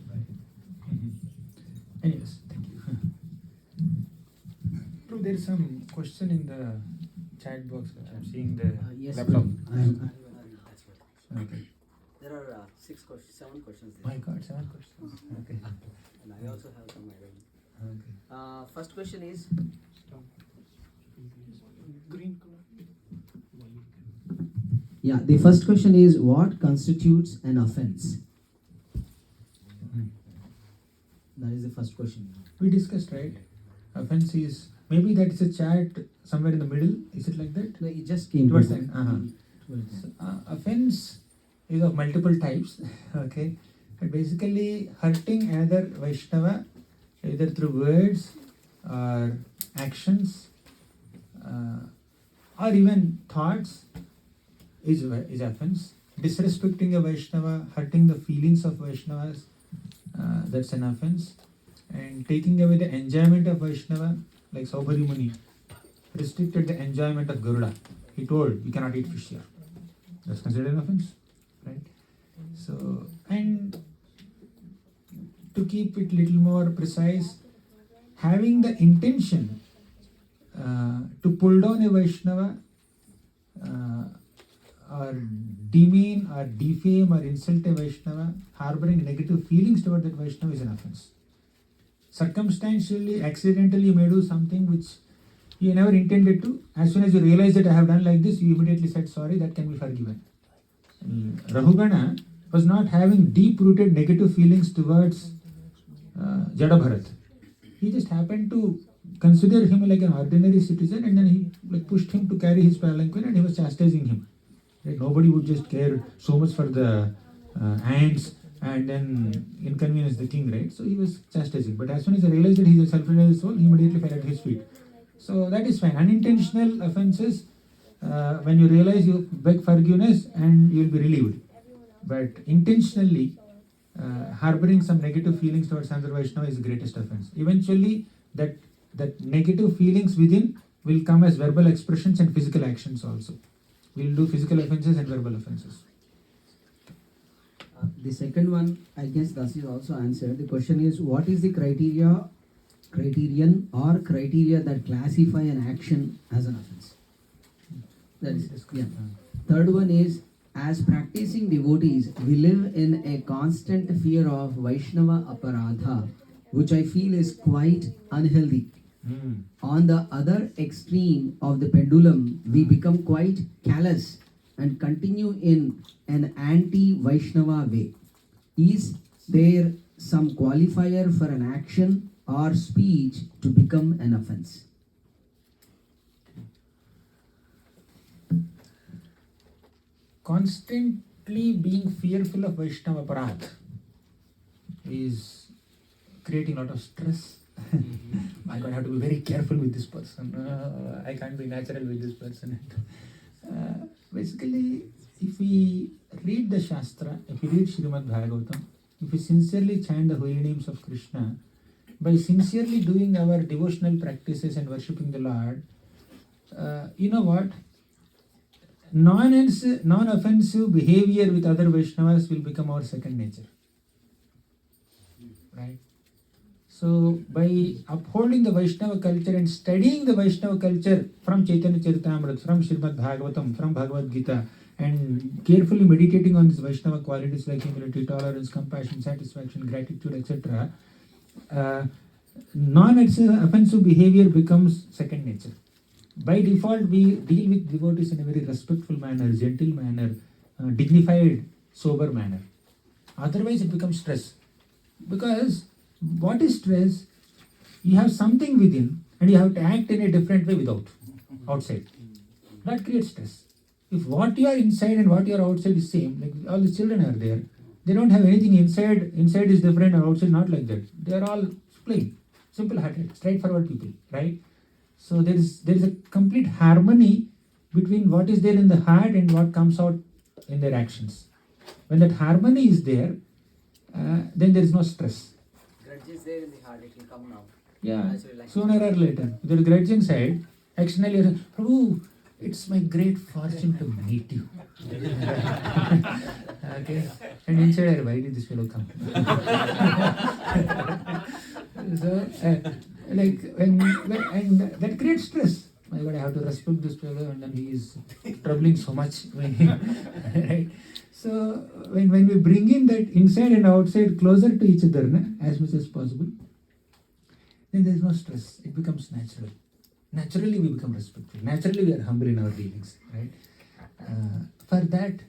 Anyways, thank you. Bro, there is some question in the chat box. I'm seeing the Yes, laptop. that's right. Okay. There are 7 questions there. My God, 7 questions. Okay. And I also have some items. Okay. First question is, Green color. Yeah, the first question is what constitutes an offense? That is the first question. We discussed, right? Offense is, maybe that is a chart somewhere in the middle. Is it like that? No, it just came Towards to the end. Uh-huh. towards the So, end. offense is of multiple types. Okay, but basically hurting another Vaishnava either through words or actions or even thoughts is offense. Disrespecting a Vaishnava, hurting the feelings of Vaishnavas, that's an offense. And taking away the enjoyment of Vaishnava, like Saubhari Muni restricted the enjoyment of Garuda. He told, you cannot eat fish here. That's considered an offense, right? So, and to keep it little more precise, having the intention to pull down a Vaishnava or demean or defame or insult a Vaishnava, harboring negative feelings toward that Vaishnava is an offense. Circumstantially, accidentally, you may do something which you never intended to. As soon as you realize that I have done like this, you immediately said sorry, that can be forgiven. Rahugana was not having deep-rooted negative feelings towards Jadabharat. He just happened to consider him like an ordinary citizen, and then he like pushed him to carry his palanquin, and he was chastising him. Right? Nobody would just care so much for the ants and then inconvenience the king, right? So he was chastising. But as soon as he realized that he is a self-realized soul, he immediately fell at his feet. So that is fine. Unintentional offenses, when you realize, you beg forgiveness and you will be relieved. But intentionally harboring some negative feelings towards another Vaishnava is the greatest offense. Eventually, that negative feelings within will come as verbal expressions and physical actions also. We will do physical offenses and verbal offenses. The second one, I guess that is also answered. The question is, what is the criterion that classify an action as an offense? That is, yeah. Third one is, as practicing devotees, we live in a constant fear of Vaishnava Aparadha, which I feel is quite unhealthy. On the other extreme of the pendulum, we become quite callous and continue in an anti-Vaishnava way. Is there some qualifier for an action or speech to become an offense? Constantly being fearful of Vaishnava Aparadha is creating a lot of stress. My God, I have to be very careful with this person. I can't be natural with this person. Basically, if we read the Shastra, if we read Srimad Bhagavatam, if we sincerely chant the holy names of Krishna, by sincerely doing our devotional practices and worshipping the Lord, you know what? Non-offensive behavior with other Vaishnavas will become our second nature. Right? So, by upholding the Vaishnava culture and studying the Vaishnava culture from Chaitanya Charitamrita, from Srimad Bhagavatam, from Bhagavad Gita, and carefully meditating on these Vaishnava qualities like humility, tolerance, compassion, satisfaction, gratitude, etc., non-offensive behavior becomes second nature. By default, we deal with devotees in a very respectful manner, gentle manner, dignified, sober manner. Otherwise, it becomes stress. Because what is stress? You have something within and you have to act in a different way outside. That creates stress. If what you are inside and what you are outside is same, like all the children are there, they don't have anything inside is different or outside not like that. They are all plain, simple-hearted, straightforward people, right? So there is a complete harmony between what is there in the heart and what comes out in their actions. When that harmony is there, then there is no stress. Grudge is there in the heart, it will come now. Yeah, Actually, like sooner or later. If there is grudge inside, externally you say, Prabhu, it's my great fortune to meet you. Okay? And inside, why did this fellow come? So, and that creates stress. My God, I have to respect this fellow, and then he is troubling so much. Right? So, when we bring in that inside and outside closer to each other, as much as possible, then there is no stress. It becomes natural. Naturally, we become respectful. Naturally, we are humble in our dealings. Right? For that,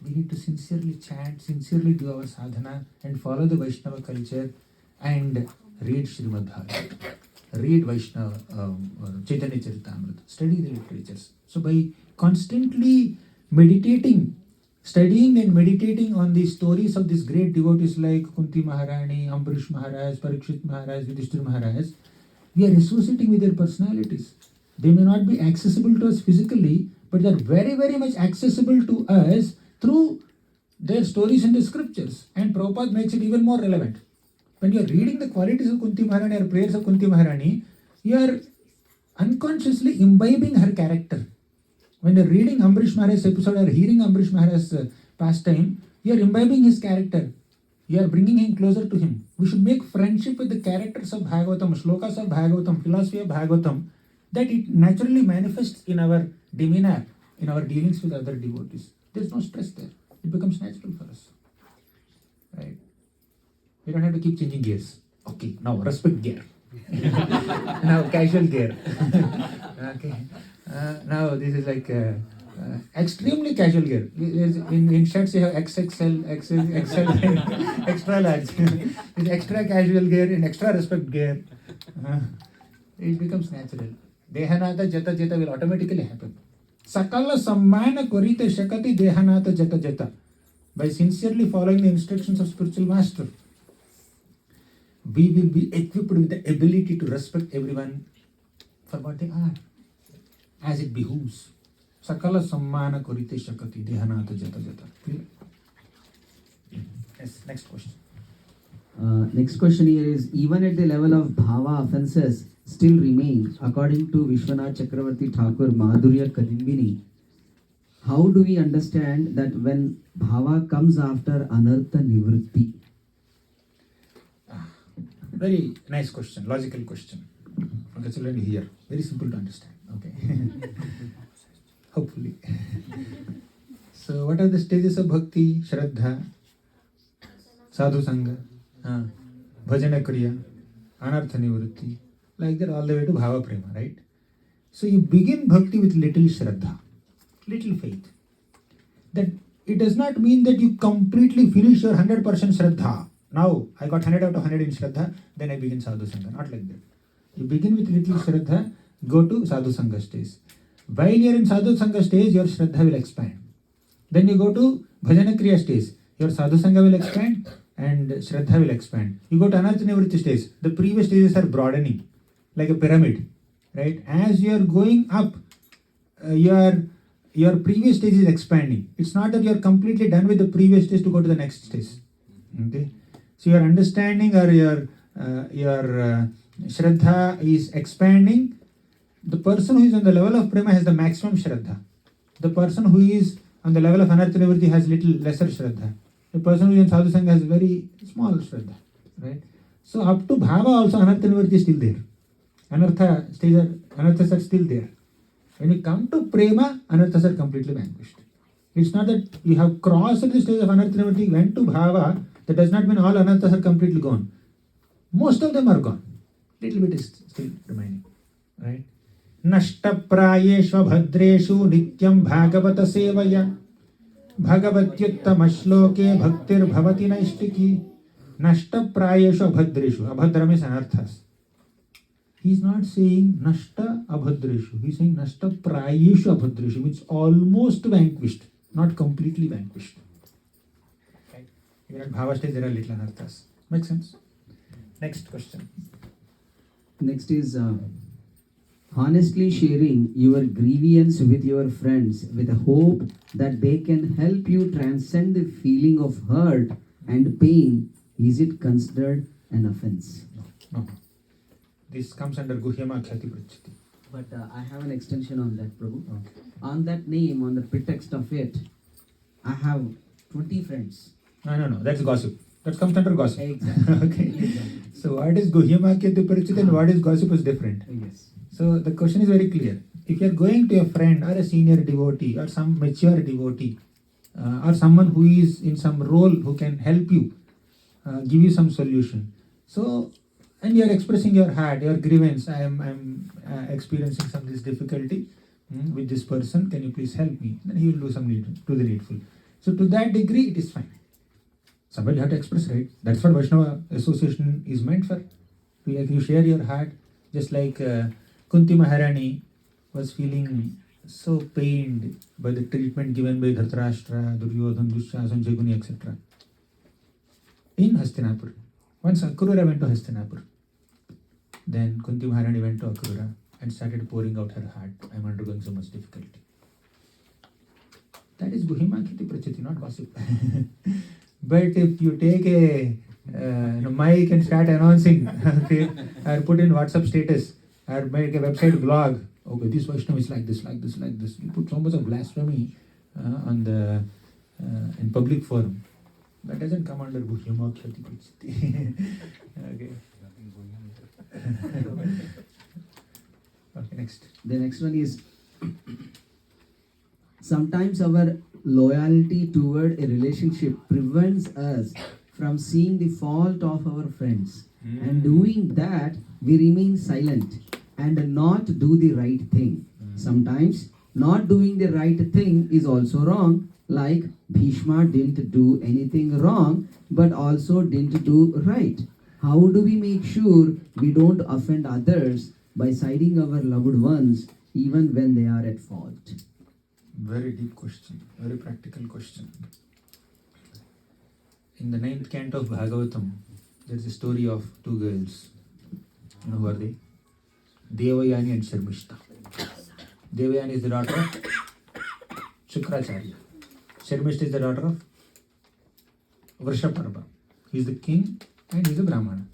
we need to sincerely chant, sincerely do our sadhana, and follow the Vaishnava culture, and read Srimad Bhagavatam, read Vaishnava, Chaitanya Charitamrita, study the literatures. So by constantly meditating, studying and meditating on the stories of these great devotees like Kunti Maharani, Ambarish Maharaj, Parikshit Maharaj, Yudhishthira Maharaj, we are associating with their personalities. They may not be accessible to us physically, but they are very, very much accessible to us through their stories in the scriptures. And Prabhupada makes it even more relevant. When you are reading the qualities of Kunti Maharani or prayers of Kunti Maharani, you are unconsciously imbibing her character. When you are reading Ambarish Maharaj's episode or hearing Ambarish Maharaj's pastime, you are imbibing his character. You are bringing him closer to him. We should make friendship with the characters of Bhagavatam, shlokas of Bhagavatam, philosophy of Bhagavatam, that it naturally manifests in our demeanor, in our dealings with other devotees. There is no stress there. It becomes natural for us. Right? We don't have to keep changing gears. Okay, now respect gear. Now casual gear. Okay. Now this is like extremely casual gear. In shirts you have XXL, XL, extra large. This extra casual gear and extra respect gear. It becomes natural. Dehanata jata jata will automatically happen. Sakala sammana korite shakati dehanata jata jata. By sincerely following the instructions of spiritual master, we will be equipped with the ability to respect everyone for what they are, as it behooves. Sakala sammana korite shakati dehanata jata jata. Clear? Yes, next question. Next question here is, even at the level of bhava, offenses still remain, according to Vishwanath Chakravarti Thakur Madhurya Kadimbini. How do we understand that when bhava comes after anartha nivritti? Very nice question, logical question. For the children here, very simple to understand. Okay. Hopefully. So, what are the stages of bhakti? Shraddha, sadhu sangha, bhajana kriya, anartha nivritti, like that all the way to bhava prema, right? So, you begin bhakti with little shraddha, little faith. That it does not mean that you completely finish your 100% shraddha. Now, I got 100 out of 100 in shraddha, then I begin sadhu sangha. Not like that. You begin with little shraddha, go to sadhu sangha stage. While you are in sadhu sangha stage, your shraddha will expand. Then you go to bhajana kriya stage. Your sadhu sangha will expand and shraddha will expand. You go to anartha nivritti stage. The previous stages are broadening, like a pyramid, right? As you are going up, your previous stage is expanding. It's not that you are completely done with the previous stage to go to the next stage. Okay, so your understanding or your shraddha is expanding. The person who is on the level of prema has the maximum shraddha. The person who is on the level of anartha nivritti has little lesser shraddha. The person who is in sadhu sangha has very small shraddha, right? So up to bhava also anartha nivritti is still there. Anarthas are still there. When you come to prema, anarthas are completely vanquished. It's not that you have crossed the stage of anartha nivritti, went to bhava. That does not mean all anarthas are completely gone. Most of them are gone. Little bit is still remaining, right? Nashta prayeshva bhadreshu nityam bhagavata sevaya bhagavatyuttama shloke bhaktir bhavati naishtiki. Nashta prayeshva bhadreshu. Abhadra means anarthas. He is not saying nashta abhadreshu. He is saying nashta prayeshu abhadreshu, which is almost vanquished, not completely vanquished. Right? Even at bhava stage there are little anarthas. Makes sense? Next question. Next is honestly sharing your grievance with your friends with a hope that they can help you transcend the feeling of hurt and pain. Is it considered an offense? No. This comes under Guhyama Khyati Prachati. But I have an extension on that, Prabhu. Okay. On that name, on the pretext of it, I have 20 friends. No. That's gossip. That comes under gossip. Exactly. Okay. Exactly. So what is Guhyama Khyati Prachati and what is gossip is different. Yes. So the question is very clear. If you are going to a friend or a senior devotee or some mature devotee or someone who is in some role who can help you, give you some solution. So, and you are expressing your heart, your grievance. I am experiencing some this difficulty. with this person, can you please help me? Then he will do the needful. So to that degree, it is fine. Somebody have to express, right? That's what Vaishnava association is meant for. Like you share your heart, just like Kunti Maharani was feeling so pained by the treatment given by Dhritarashtra, Duryodhana, Dushyasan, Jaguni, etc. in Hastinapur. Once Akrura went to Hastinapur. Then Kunti Maharani went to Akrura and started pouring out her heart. I am undergoing so much difficulty. That is Guhimakiti Prachiti, not gossip. But if you take a mic and start announcing, okay, or put in WhatsApp status, or make a website blog, okay, this Vaishnava is like this, like this, like this. You put so much of blasphemy on the in public forum. That doesn't come under Guhimakiti Prachiti. Okay. Okay, next. The next one is sometimes our loyalty toward a relationship prevents us from seeing the fault of our friends. And doing that, we remain silent and not do the right thing. Sometimes not doing the right thing is also wrong, like Bhishma didn't do anything wrong but also didn't do right. How do we make sure we don't offend others by siding our loved ones even when they are at fault? Very deep question, very practical question. In the 9th canto of Bhagavatam, there is a story of two girls. You know who are they? Devayani and Sharmishta. Devayani is the daughter of Shukracharya. Sharmishta is the daughter of Vrishaparva. He is the king and he is a Brahmana.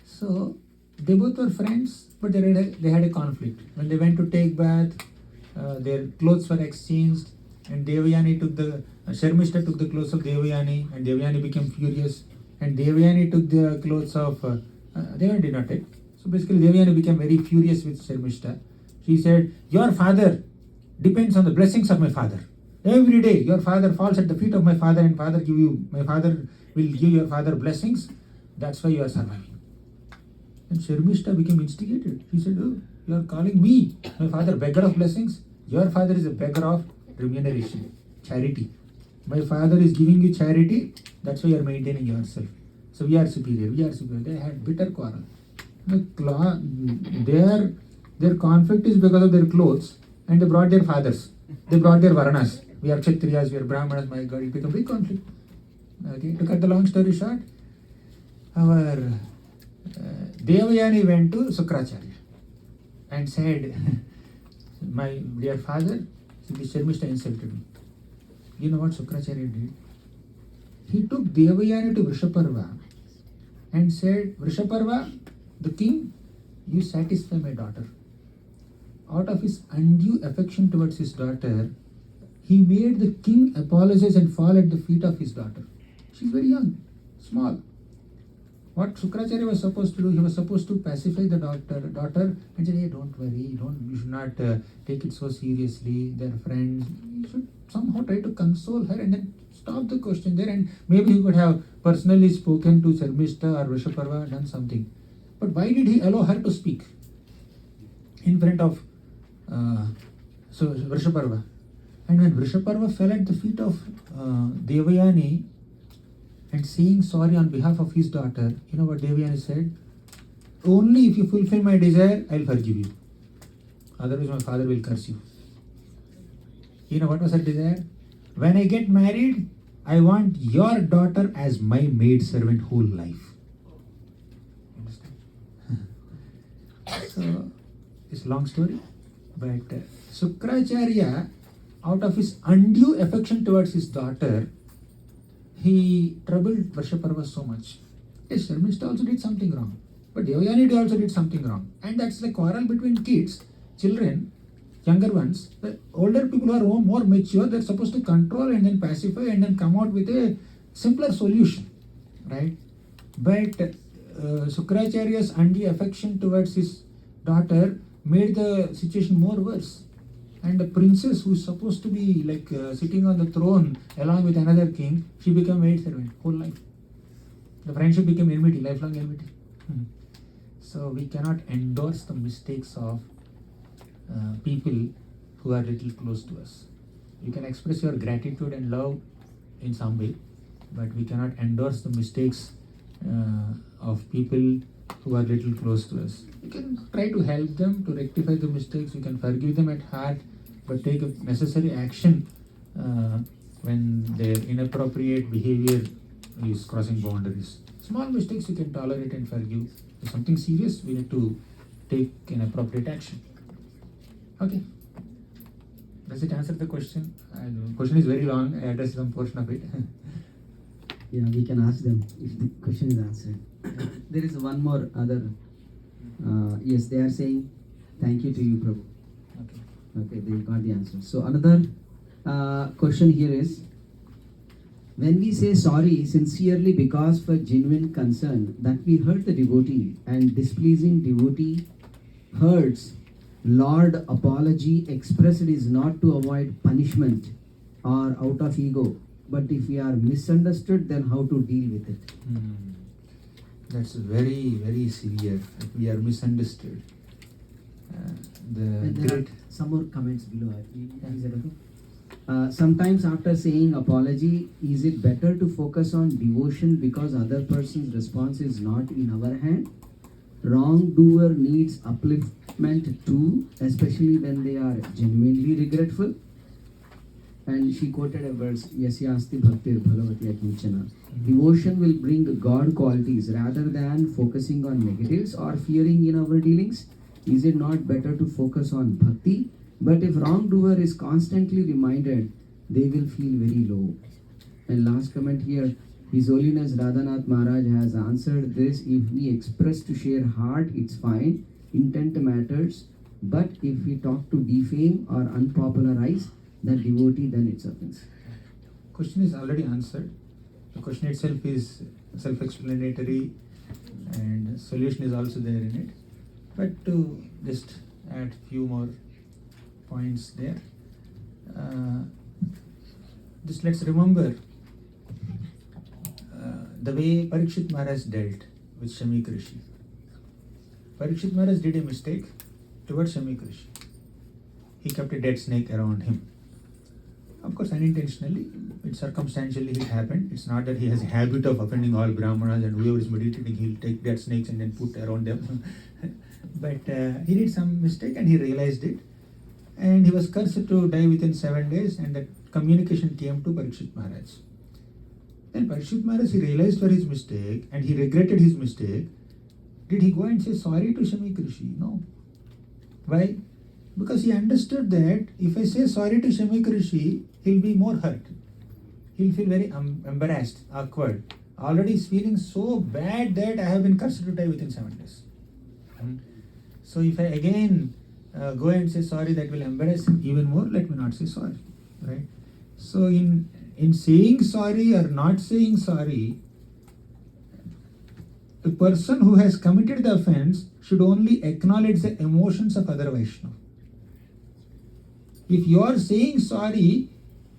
So they both were friends, but they had a conflict. When they went to take bath, their clothes were exchanged, and Sharmishta took the clothes of Devayani, and Devayani became furious, and Devayani took the clothes of Devayani did not take. So basically Devayani became very furious with Sharmishta. She said, "Your father depends on the blessings of my father. Every day your father falls at the feet of my father, and my father will give your father blessings. That's why you are surviving." And Sharmishta became instigated. She said, "Oh, you are calling me, my father, beggar of blessings? Your father is a beggar of remuneration, charity. My father is giving you charity, that's why you are maintaining yourself. So we are superior, we are superior." They had bitter quarrel. Their conflict is because of their clothes, and they brought their fathers. They brought their Varanas. We are Kshatriyas, we are Brahmanas, my God, it became a big conflict. Okay, to cut the long story short, our Devayani went to Sukracharya and said, "My dear father, this Sharmishta insulted me." You know what Sukracharya did? He took Devayani to Vrishaparva and said, "Vrishaparva, the king, you satisfy my daughter." Out of his undue affection towards his daughter, he made the king apologize and fall at the feet of his daughter. She's very young, small. What Sukracharya was supposed to do, he was supposed to pacify the daughter and say, "Hey, don't worry, you should not take it so seriously, they're friends." You should somehow try to console her and then stop the question there, and maybe he could have personally spoken to Sharmishta or Vrishaparva, done something. But why did he allow her to speak in front of Vrishaparva? And when Vrishaparva fell at the feet of Devayani and saying sorry on behalf of his daughter, you know what Devayani said? "Only if you fulfill my desire, I'll forgive you. Otherwise my father will curse you." You know what was her desire? "When I get married, I want your daughter as my maid servant whole life." So, it's a long story, but Sukracharya, out of his undue affection towards his daughter, he troubled Vrishaparva so much. Yes, Sharmishta also did something wrong, but Devayani also did something wrong. And that's the quarrel between kids, children, younger ones. The older people who are more mature, they're supposed to control and then pacify and then come out with a simpler solution, right? But Sukracharya's undue affection towards his daughter made the situation more worse. And the princess, who is supposed to be like sitting on the throne along with another king, she became maid servant whole life. The friendship became enmity, lifelong enmity. So we cannot endorse the mistakes of people who are little close to us. You can express your gratitude and love in some way, but we cannot endorse the mistakes of people who are little close to us. You can try to help them to rectify the mistakes, you can forgive them at heart, but take a necessary action when their inappropriate behavior is crossing boundaries. Small mistakes you can tolerate and forgive. If something serious, we need to take an appropriate action. Okay. Does it answer the question? The question is very long. I addressed some portion of it. Yeah, we can ask them if the question is answered. There is one more other. Yes, they are saying thank you to you, Prabhu. Okay. Okay, they got the answer. So another question here is, when we say sorry sincerely because for genuine concern that we hurt the devotee and displeasing devotee hurts, Lord apology expressed is not to avoid punishment or out of ego, but if we are misunderstood, then how to deal with it? That's very, very severe. If we are misunderstood. And there are Great. some more comments below. Is that okay? Sometimes after saying apology, is it better to focus on devotion because other person's response is not in our hand? Wrongdoer needs upliftment too, especially when they are genuinely regretful. And she quoted a verse, Yasyasti Bhaktir Bhagavati Akinchana. Devotion will bring God qualities rather than focusing on negatives or fearing in our dealings. Is it not better to focus on bhakti? But if wrongdoer is constantly reminded, they will feel very low. And last comment here, His Holiness Radhanath Maharaj has answered this. If we express to share heart, it's fine. Intent matters. But if we talk to defame or unpopularize that devotee, then it's offense. Question is already answered. The question itself is self-explanatory and solution is also there in it. But to just add few more points there. Just let's remember the way Parikshit Maharaj dealt with Shamik Rishi. Parikshit Maharaj did a mistake towards Shamik Rishi. He kept a dead snake around him. Of course, unintentionally, it circumstantially it happened. It's not that he has a habit of offending all Brahmanas and whoever is meditating, he'll take dead snakes and then put around them. But he did some mistake and he realized it. And he was cursed to die within 7 days, and that communication came to Parikshit Maharaj. Then Parikshit Maharaj, he realized for his mistake and he regretted his mistake. Did he go and say sorry to Shamik Rishi? No. Why? Because he understood that if I say sorry to Shamik Rishi, he'll be more hurt. He'll feel very embarrassed, awkward. Already he's feeling so bad that I have been cursed to die within 7 days. So if I again go and say sorry, that will embarrass him even more. Let me not say sorry, right? So in saying sorry or not saying sorry, a person who has committed the offense should only acknowledge the emotions of other Vaishnava. If you are saying sorry,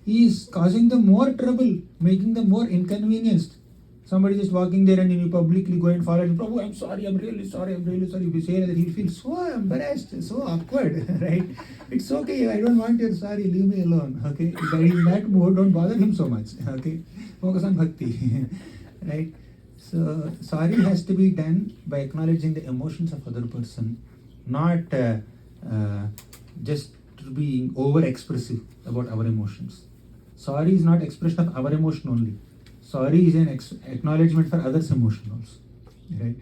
he is causing them more trouble, making them more inconvenienced. Somebody just walking there and you publicly go and follow him, Prabhu, I'm sorry, I'm really sorry. If you say that, he'll feel so embarrassed, so awkward, right? It's okay, I don't want your sorry, leave me alone, okay? If I in that mood, don't bother him so much, okay? Focus on bhakti, right? So, sorry has to be done by acknowledging the emotions of other person, not just being over-expressive about our emotions. Sorry is not expression of our emotion only. Sorry is an acknowledgement for others' emotion also, right?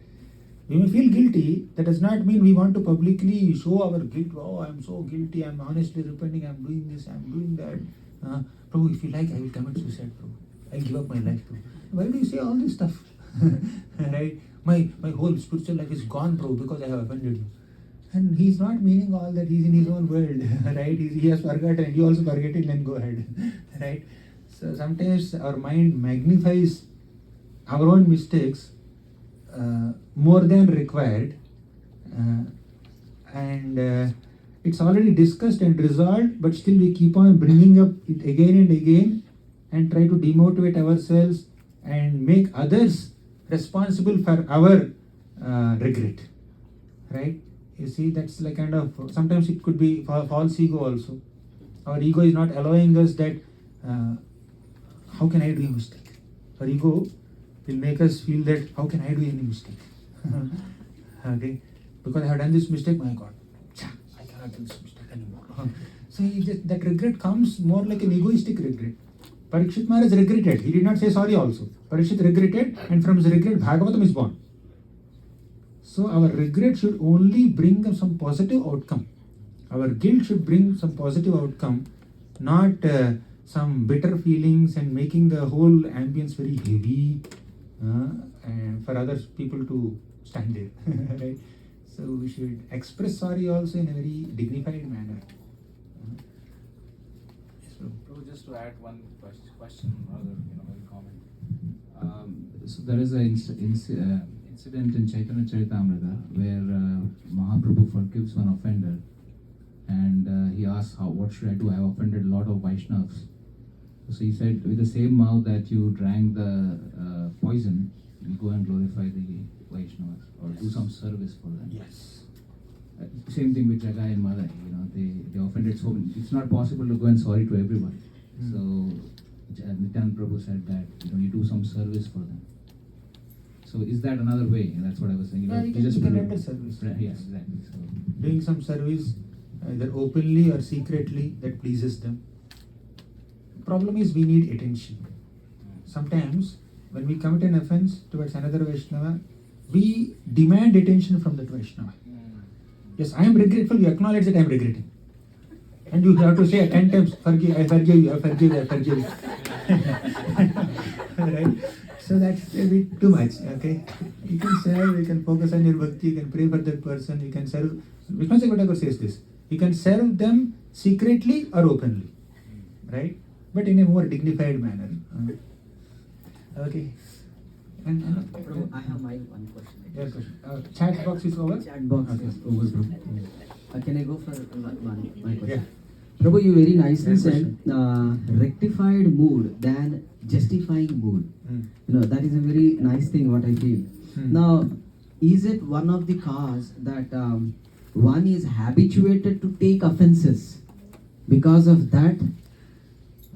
We may feel guilty. That does not mean we want to publicly show our guilt. Oh, I'm so guilty. I'm honestly repenting. I'm doing this. I'm doing that. Prabhu, if you like, I will commit suicide, Prabhu. I'll give up my life, Prabhu. Why do you say all this stuff? Right? My whole spiritual life is gone, Prabhu, because I have offended you. And he's not meaning all that. He's in his own world, right? He has forgotten. You also forget it, then go ahead, right? So sometimes our mind magnifies our own mistakes more than required, and it's already discussed and resolved, but still we keep on bringing up it again and again and try to demotivate ourselves and make others responsible for our regret, right? You see, that's like kind of, sometimes it could be false ego also. Our ego is not allowing us that, how can I do a mistake? Our ego will make us feel that, how can I do any mistake? Okay, because I have done this mistake, my God, I cannot do this mistake anymore. So that regret comes more like an egoistic regret. Parikshit Maharaj regretted. He did not say sorry also. Parikshit regretted, and from his regret, Bhagavatam is born. So our regret should only bring some positive outcome. Our guilt should bring some positive outcome, not some bitter feelings and making the whole ambience very heavy and for other people to stand there. Right? So we should express sorry also in a very dignified manner. So, Prabhu, just to add one question rather, one comment. So there is an incident in Chaitanya Charitamrita where Mahaprabhu forgives one offender, and he asks, what should I do? I have offended a lot of Vaishnavas. So he said, with the same mouth that you drank the poison, you go and glorify the Vaishnavas or do some service for them. yes. Same thing with Jagai and Madai. They offended so many. It's not possible to go and sorry to everybody. So Nityananda Prabhu said that you do some service for them. So is that another way? That's what I was saying. Yeah, you can render service. Yeah, exactly. So Doing some service, either openly or secretly, that pleases them. Problem is we need attention. Sometimes when we commit an offense towards another Vaishnava, we demand attention from that Vaishnava. Yes, I am regretful, you acknowledge that I am regretting. And you have to say 10 times, forgive, I forgive you, I forgive you, I forgive you. Right? So that's a bit too much, okay? You can serve, you can focus on your bhakti, you can pray for that person, you can serve. Vishnu Thakur says this. You can serve them secretly or openly. Right? But in a more dignified manner. Okay. And Prabhu, I have my one question. yes, question. Chat box is over? Chat box is over, Prabhu. Can I go for my question? Yeah. Prabhu, you very nicely One said rectified mood than justifying mood. That is a very nice thing what I feel. Now, is it one of the cause that one is habituated to take offenses? Because of that,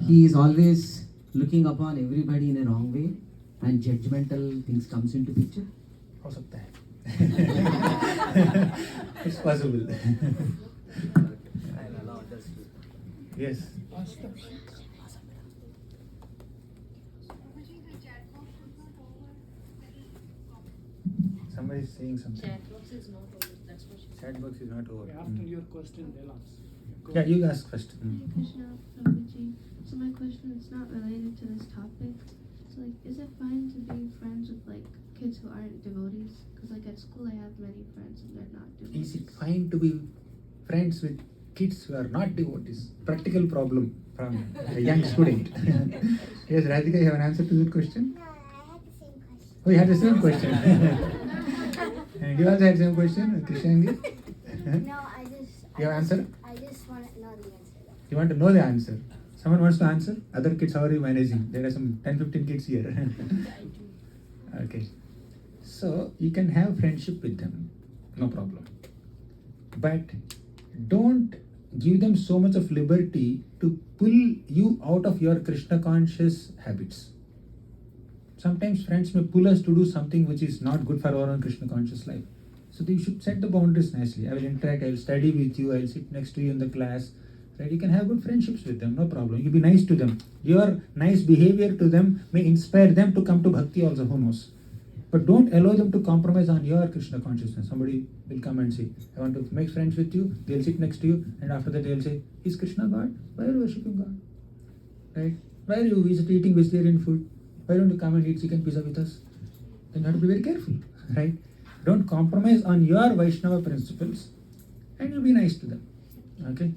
he is always looking upon everybody in a wrong way and judgmental things comes into picture? हो सकता है. It's possible. Yes. Somebody is saying something. Chat box is not over. That's what she said. Chat box is not over. After your question, they'll answer. Go Yeah, ahead. you ask first. Hare Krishna, Prabhuji. So my question is not related to this topic. So is it fine to be friends with kids who aren't devotees? Because at school I have many friends and they're not devotees. Is it fine to be friends with kids who are not devotees? Practical problem from a young student. Yes, Radhika, you have an answer to that question? No, I had the same question. Oh, you had the same question. And you also had the same question, Krishnangi? No, You have answer? I just want to know the answer. You want to know the answer? Someone wants to answer? Other kids, how are you managing? There are some 10-15 kids here. Okay. So, you can have friendship with them. No problem. But don't give them so much of liberty to pull you out of your Krishna conscious habits. Sometimes friends may pull us to do something which is not good for our own Krishna conscious life. So you should set the boundaries nicely. I will interact, I will study with you, I will sit next to you in the class. Right? You can have good friendships with them, no problem. You be nice to them. Your nice behavior to them may inspire them to come to bhakti also, who knows. But don't allow them to compromise on your Krishna consciousness. Somebody will come and say, I want to make friends with you. They'll sit next to you, and after that they'll say, is Krishna God? Why are you worshipping God? Right? Why are you eating vegetarian food? Why don't you come and eat chicken pizza with us? Then you have to be very careful. Right? Don't compromise on your Vaishnava principles, and you be nice to them. Okay?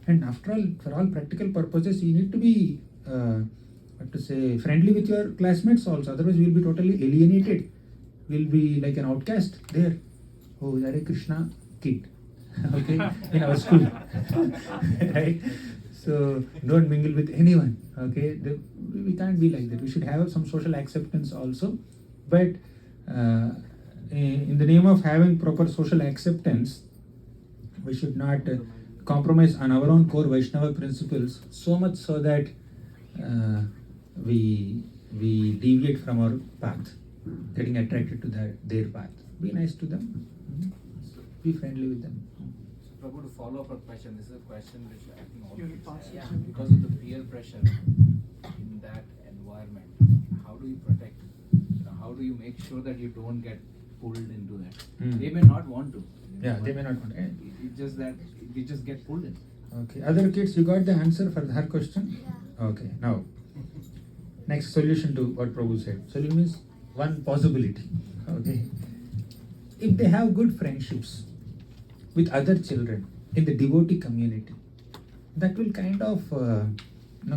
And after all, for all practical purposes, you need to be, friendly with your classmates also. Otherwise, we will be totally alienated. We'll be like an outcast there. Oh, you are a Krishna kid. Okay? In our school. Right? So, don't mingle with anyone. Okay? We can't be like that. We should have some social acceptance also. But in the name of having proper social acceptance, we should not compromise on our own core Vaishnava principles, so much so that we deviate from our path, getting attracted to their path. Be nice to them, be friendly with them. So Prabhu, to follow up a question, this is a question which I think all You'll kids pass have. it Yeah. to me. Because of the peer pressure in that environment, how do you protect? How do you make sure that you don't get pulled into that? Hmm. They may not want to. Yeah, they may not want. It's just that we just get pulled in. Okay, other kids, you got the answer for her question? Yeah. Okay, now, next solution to what Prabhu said. Solution is one possibility. Okay, if they have good friendships with other children in the devotee community, that will kind of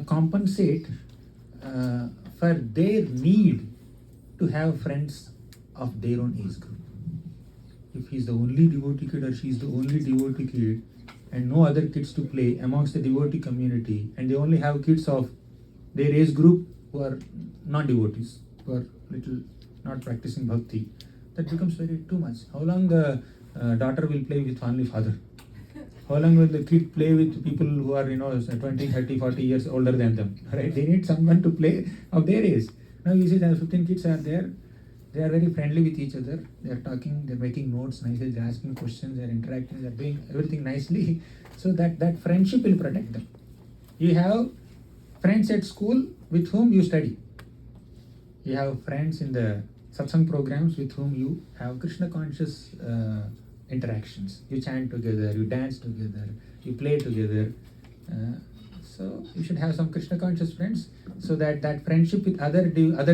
compensate for their need to have friends of their own age group. If he's the only devotee kid or she's the only devotee kid and no other kids to play amongst the devotee community, and they only have kids of their age group who are non-devotees, who are little not practicing bhakti, that becomes very too much. How long the daughter will play with only father? How long will the kid play with people who are 20, 30, 40 years older than them? Right? They need someone to play of their age. Now you see that 15 kids are there. They are very friendly with each other. They are talking, they are making notes nicely, they are asking questions, they are interacting, they are doing everything nicely. So that friendship will protect them. You have friends at school with whom you study. You have friends in the satsang programs with whom you have Krishna conscious interactions. You chant together, you dance together, you play together. So you should have some Krishna conscious friends, so that friendship with other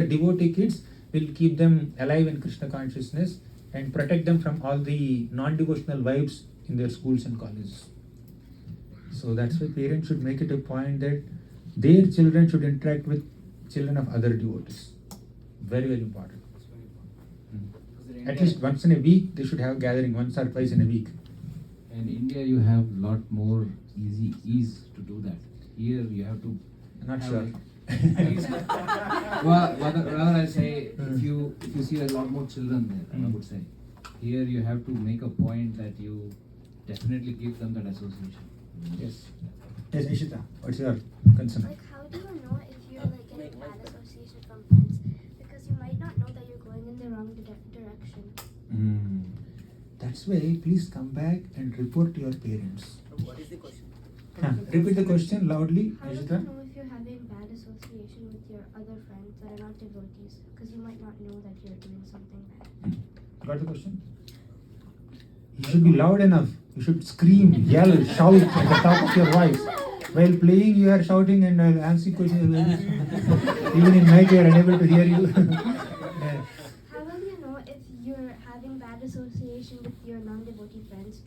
devotee kids will keep them alive in Krishna consciousness and protect them from all the non-devotional vibes in their schools and colleges. So that's why parents should make it a point that their children should interact with children of other devotees. Very, very important. It's very important. Because in At India- least once in a week, they should have gathering, once or twice in a week. In India, you have lot more ease to do that. Here, you have to. Not have sure. like- at least- well, rather I say, if you see a lot more children there, I would say. Here, you have to make a point that you definitely give them that association. Yes. Yes, Ishita, what's your concern? Like, how do you know if you're like getting bad association from friends? Because you might not know that you're going in the wrong direction. That's why please come back and report to your parents. What is the question? Repeat the question loudly, How do you Ishita. know if you're having bad association with your other friends that are not devotees? Because you might not know that you're doing something bad. Got the question? You should be loud enough. You should scream, yell, shout at the top of your voice. While playing, you are shouting and answering questions. Even in night, you are unable to hear you. Yeah. How will you know if you're having bad association with your non-devotee friends?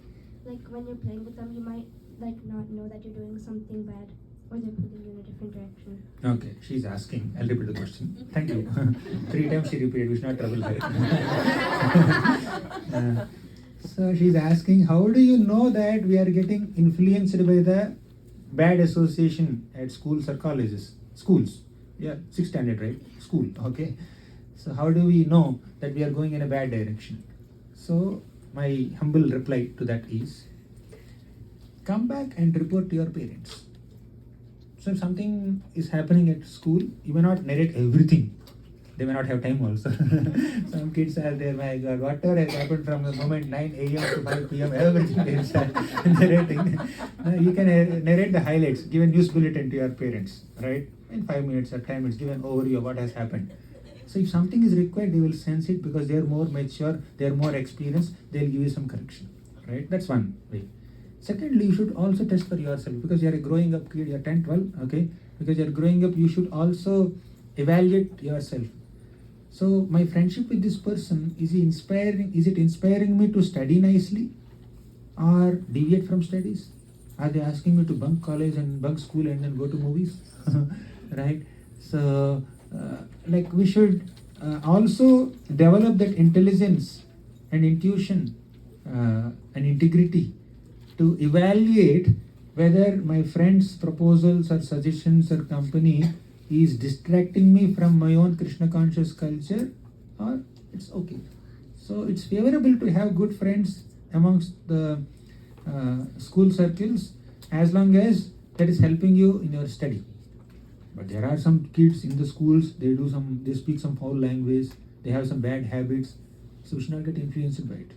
Like when you're playing with them, you might like not know that you're doing something bad, or they're pulling you in a different direction. Okay, she's asking. I'll repeat the question. Thank you. 3 times she repeated, we should not trouble her. So she's asking, how do you know that we are getting influenced by the bad association at schools or colleges? Schools. Yeah, 6th standard, right? School, okay. So how do we know that we are going in a bad direction? So my humble reply to that is, come back and report to your parents. So if something is happening at school, you may not narrate everything. They may not have time also. Some kids are there, my God, whatever has happened from the moment 9 a.m. to 5 p.m., everything they start narrating. Now you can narrate the highlights, give a news bulletin to your parents, right? In 5 minutes or 10 minutes, give an overview of what has happened. So if something is required, they will sense it because they are more mature, they are more experienced, they'll give you some correction, right? That's one way. Secondly, you should also test for yourself because you are a growing up kid, you are 10, 12, okay? Because you are growing up, you should also evaluate yourself. So my friendship with this person, is it inspiring me to study nicely or deviate from studies? Are they asking me to bunk college and bunk school and then go to movies? Right? So like we should also develop that intelligence and intuition and integrity to evaluate whether my friends' proposals or suggestions or company is distracting me from my own Krishna conscious culture or it's okay. So it's favorable to have good friends amongst the school circles, as long as that is helping you in your study. But there are some kids in the schools, they speak some foul language, they have some bad habits, so we should not get influenced by it,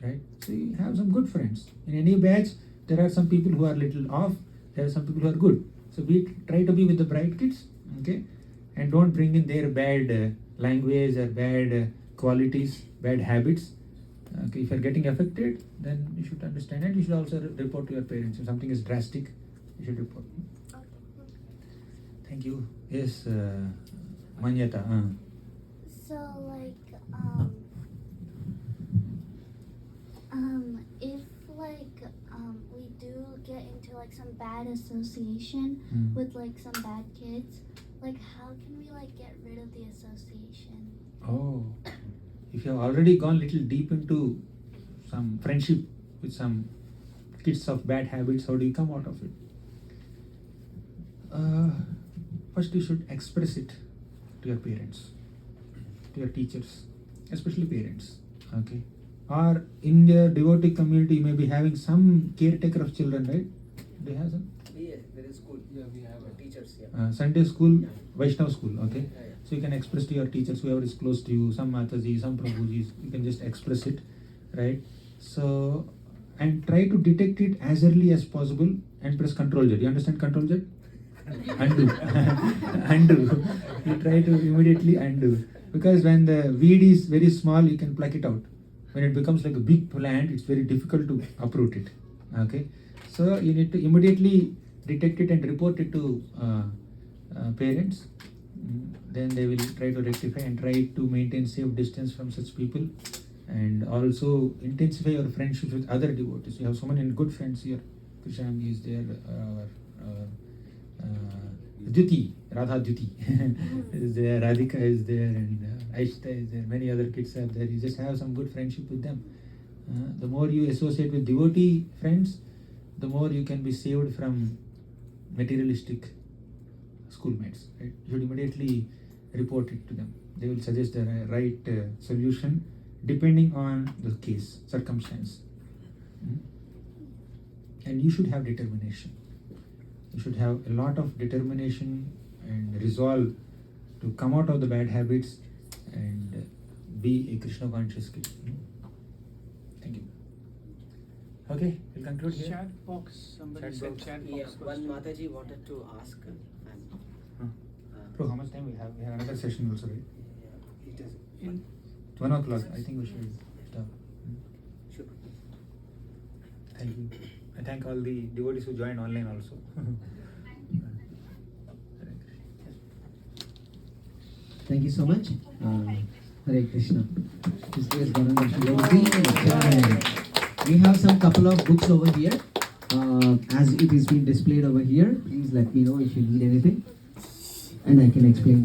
right? So you have some good friends. In any batch, there are some people who are little off, there are some people who are good. So we try to be with the bright kids, okay? And don't bring in their bad language or bad qualities, bad habits. Okay, if you are getting affected, then you should understand, and you should also report to your parents. If something is drastic, you should report. Thank you. Yes, Manyata. So like if like we do get into like some bad association with like some bad kids, like how can we like get rid of the association? Oh, if you have already gone little deep into some friendship with some kids of bad habits, how do you come out of it? First, you should express it to your parents, to your teachers, especially parents. Okay. Or in your devotee community, you may be having some caretaker of children, right? Do you have some? Yeah, there is school. Yeah, we have Teachers, yeah. Sunday school, Vaishnava school, okay? Yeah, yeah. So you can express to your teachers, whoever is close to you, some Mataji, some Prabhuji, you can just express it, right? So, and try to detect it as early as possible and press Control Z. You understand Control Z? Undo. Undo. You try to immediately undo. Because when the weed is very small, you can pluck it out. When it becomes like a big plant, it's very difficult to uproot it. Okay? So you need to immediately detect it and report it to parents. Then they will try to rectify and try to maintain safe distance from such people, and also intensify your friendships with other devotees. You have so many good friends here. Krishnangi is there, Duti, Radha Duti is there, Radhika is there, and Aishta is there. Many other kids are there. You just have some good friendship with them. The more you associate with devotee friends, the more you can be saved from materialistic schoolmates. Right? You should immediately report it to them. They will suggest the right solution depending on the case, circumstance. And you should have determination. You should have a lot of determination and resolve to come out of the bad habits and be a Krishna conscious kid. Thank you. Okay, we'll conclude here. Chat box. Somebody Chat said box. chat Yeah, box. one question. Mataji wanted to ask. Bro, how much time we have? We have another session also, right? It is. In 1 o'clock. I think we should stop. Sure. Thank you. I thank all the devotees who joined online also. Thank you so much. Hare Krishna. This is Gauranga. We have some couple of books over here. As it is being displayed over here, please let me know if you need anything, and I can explain.